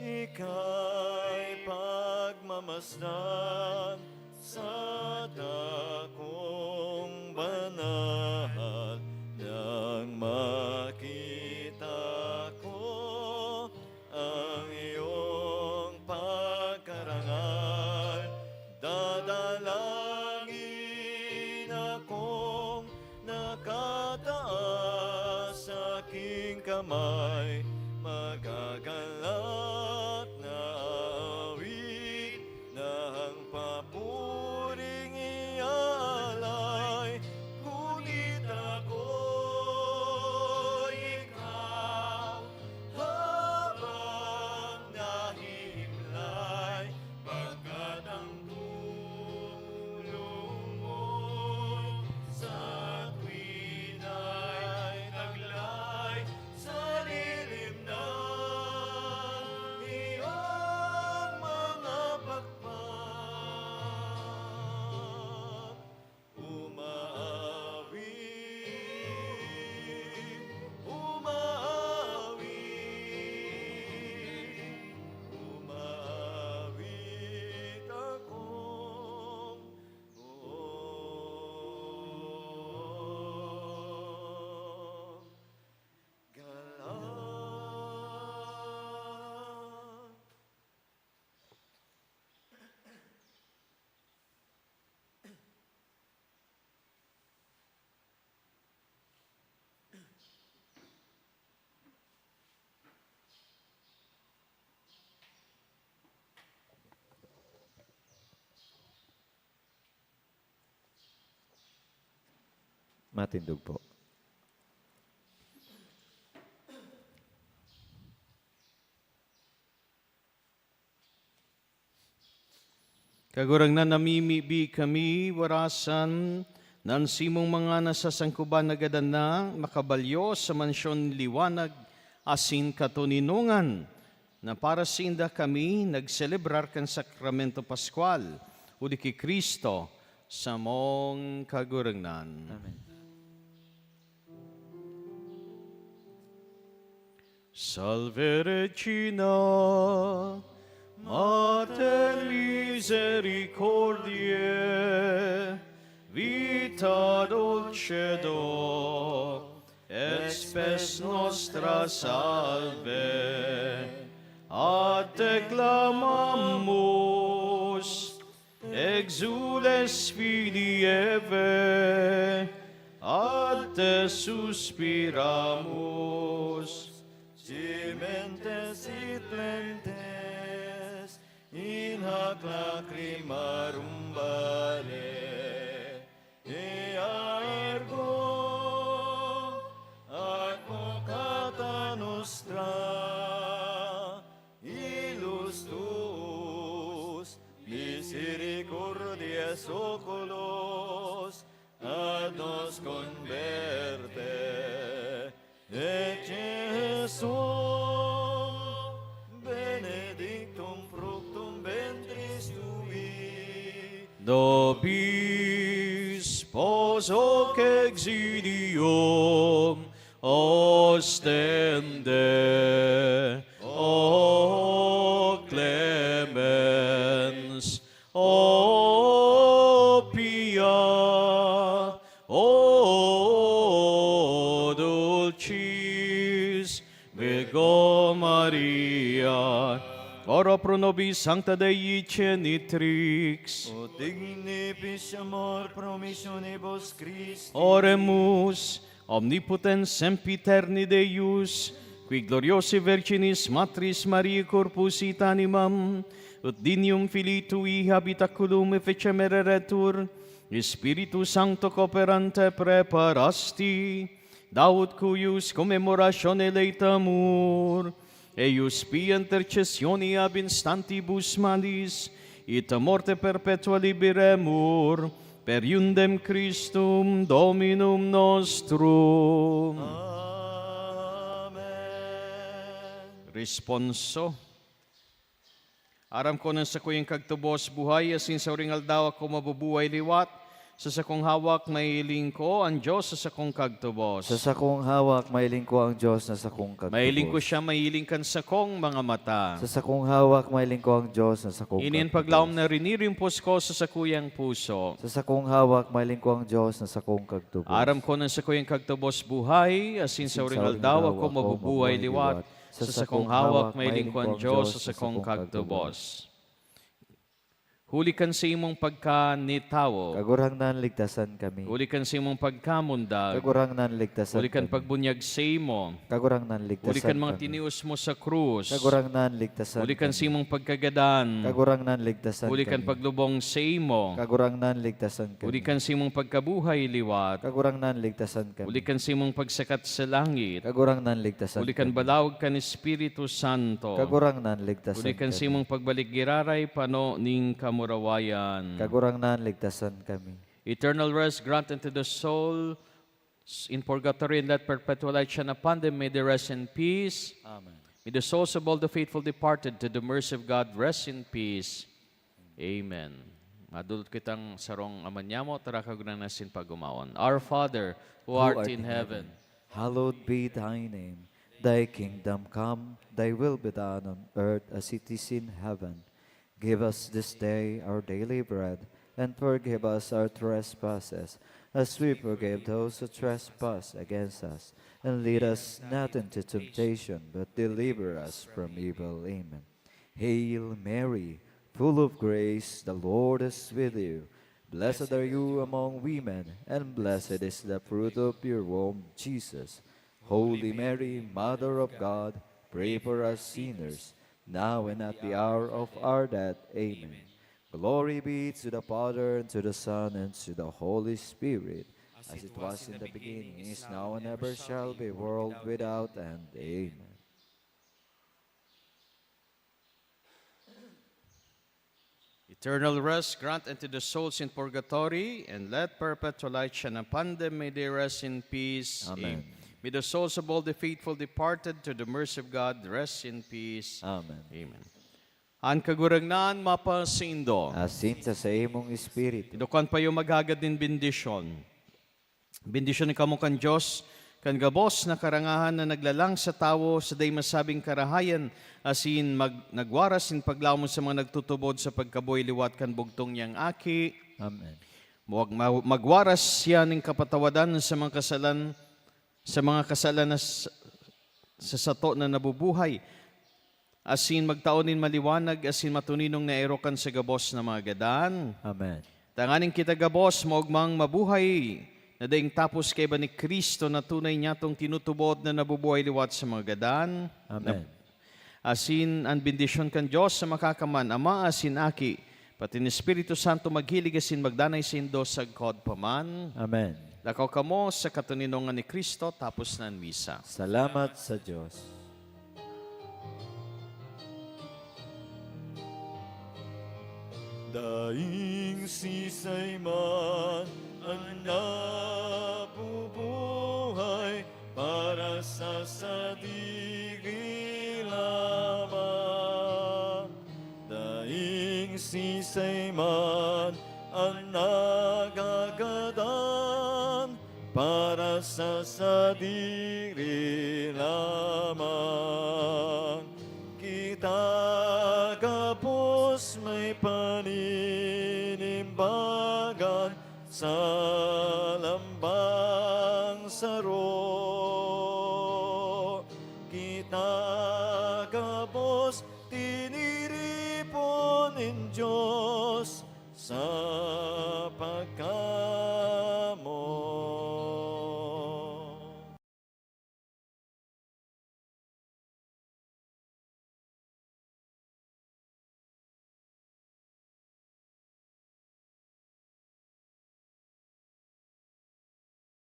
Ika'y pagmamasdan sa dakong banal, nang makita ko ang iyong pagkarangal. Dadalangin akong nakataas sa aking kamay, magagalat na awit ng papuring ialay. Ngunit ako'y ikaw habang nahihimlay, pagkat ang tulong mo'y sa tuwin ay taglay. Sa matindog po. Kagurang na namimibi kami, warasan, nan simong mga nasasangkuban na gadan na, makabalyo sa mansyon liwanag, asin katuninungan, na para sinda kami nagselebrar kan sakramento Pascual, udi ki Kristo, sa mong kagurangnan. Amen. Salve Regina, Mater misericordiae, vita dulcedo, et spes nostra salve, ad te clamamus, exules fidi Eve, ad te suspiramus, Cimentes et plentes, in hac lacrimarum vale, ea ergo advocata nostra, ilus tuus, misericordias oculos, ad nos converte, et Jesum benedictum fructum ventris tui, nobis pos hoc exilium ostende, o clemens, o pia, o dulcis Virgo Maria, ora pro nobis sancta Dei genitrix, o dignipis amor promissionibus Christi, oremus, omnipotens sempiterni Deus, qui gloriosi Virginis Matris Mariae corpus et animam, ut dinium Filii Tui habitaculum efecemeretur, Spiritus Sancto cooperante preparasti, Daud cuius commemoratione leitamur, eius pia intercessioni ab instantibus malis, et a morte perpetua liberemur, per iundem Christum Dominum nostrum. Amen. Responso. Aram ko ng sakuyang kagtubos buhay, asin sa uringal daw ako mabubuhay liwat, sa sakong hawak mailing ko ang Diyos sa sakong kagtubos. Sa sakong hawak, mailing ko ang Diyos na sakong kagtubos. Mailing ko siya, mailing kan sakong mga mata. Sa sakong hawak, mailing ko ang Diyos na sakong Inin kagtubos. paglaom na rinirimpos ko sa sakuyang puso. Sa sakong hawak, mailing ko ang Diyos na sakong kagtubos. Aram ko ng sakuyang kagtubos buhay, asin sa uringal daw ako mabubuhay liwat, sa sakong hawak mailing ko ang Diyos sa sakong kagtubos. Huli kan sa imong pagkanitawo. Kagurangnan ligtasan kami. Huli kan sa imong pagkamundag. Kagurangnan ligtasan Huli kan kami. pagbunyag sa imo. Kagurangnan ligtasan Huli kan mga kami. tinius mo sa krus. Kagurangnan ligtasan Huli kan kami. sa imong pagkagadan. Kagurangnan ligtasan Huli kan kami. paglubong sa imo. Kagurangnan ligtasan kami. Huli kan sa imong pagkabuhay liwat. Kagurangnan ligtasan kami. Huli kan sa imong pagsakat sa langit. Kagurangnan ligtasan Huli kan kami. balawag kan Espiritu Santo. Kagurangnan ligtasan Huli kan sa kami. imong pagbalik giraray pano ning kamurawayan. Kagurangnan ligtasan kami. Eternal rest grant unto the soul in purgatory and let perpetual light shine upon them. May they rest in peace. Amen. May the souls of all the faithful departed to the mercy of God rest in peace. Amen. Madulot kitang sarong amanyamo, tara kagunan nasin pagumawon. Our Father, who art in heaven, hallowed be thy name. Thy kingdom come, thy will be done on earth as it is in heaven. Give us this day our daily bread, and forgive us our trespasses, as we forgive those who trespass against us. And lead us not into temptation, but deliver us from evil. Amen. Hail Mary, full of grace, the Lord is with you. Blessed are you among women, and blessed is the fruit of your womb, Jesus. Holy Mary, Mother of God, pray for us sinners, now and at the hour of our death. Amen. Glory be to the Father, and to the Son, and to the Holy Spirit, as it was in the beginning, is now, and ever shall be, world without end. Amen. Eternal rest grant unto the souls in purgatory, and let perpetual light shine upon them. May they rest in peace. Amen. May the souls of all the faithful departed to the mercy of God rest in peace. Amen. Amen. Ang kagurangnan mapasindo. Asin sa imong espiritu, Idukan pa yung maghagad din bendisyon. Bendisyon ni kamo kan Diyos, kan gabos na karangahan na naglalang sa tawo sa day masabing karahayan, asin nagwaras in paglaom sa mga nagtutubod sa pagkaboy liwat kan bugtong niyang aki. Amen. Magwaras siya ng kapatawadan sa mga kasalan na sa sato na nabubuhay. Asin magtaonin maliwanag, asin matuninong na erokan sa gabos na mga gadan. Amen. Tanganing kita gabos, maugmang mabuhay, na daing tapos kay ba ni Kristo na tunay niya tong tinutubod na nabubuhay liwat sa mga gadan. Amen. Asin ang bendisyon kan Diyos sa makakaman, Ama asin Aki, pati ni Espiritu Santo maghilig asin magdanay sindo sa God paman. Amen. Lakaw kamo sa katuninongan ni Kristo tapos na ang misa. Salamat sa Diyos. Daing sisay man ang nabubuhay para sa sadiri lamang. Daing sisay man ang nagagadan para sa sadiri lamang. Kita kapos may paninimbagan sa lambang saro. Kita kapos tiniripon in Diyos sa pagkakas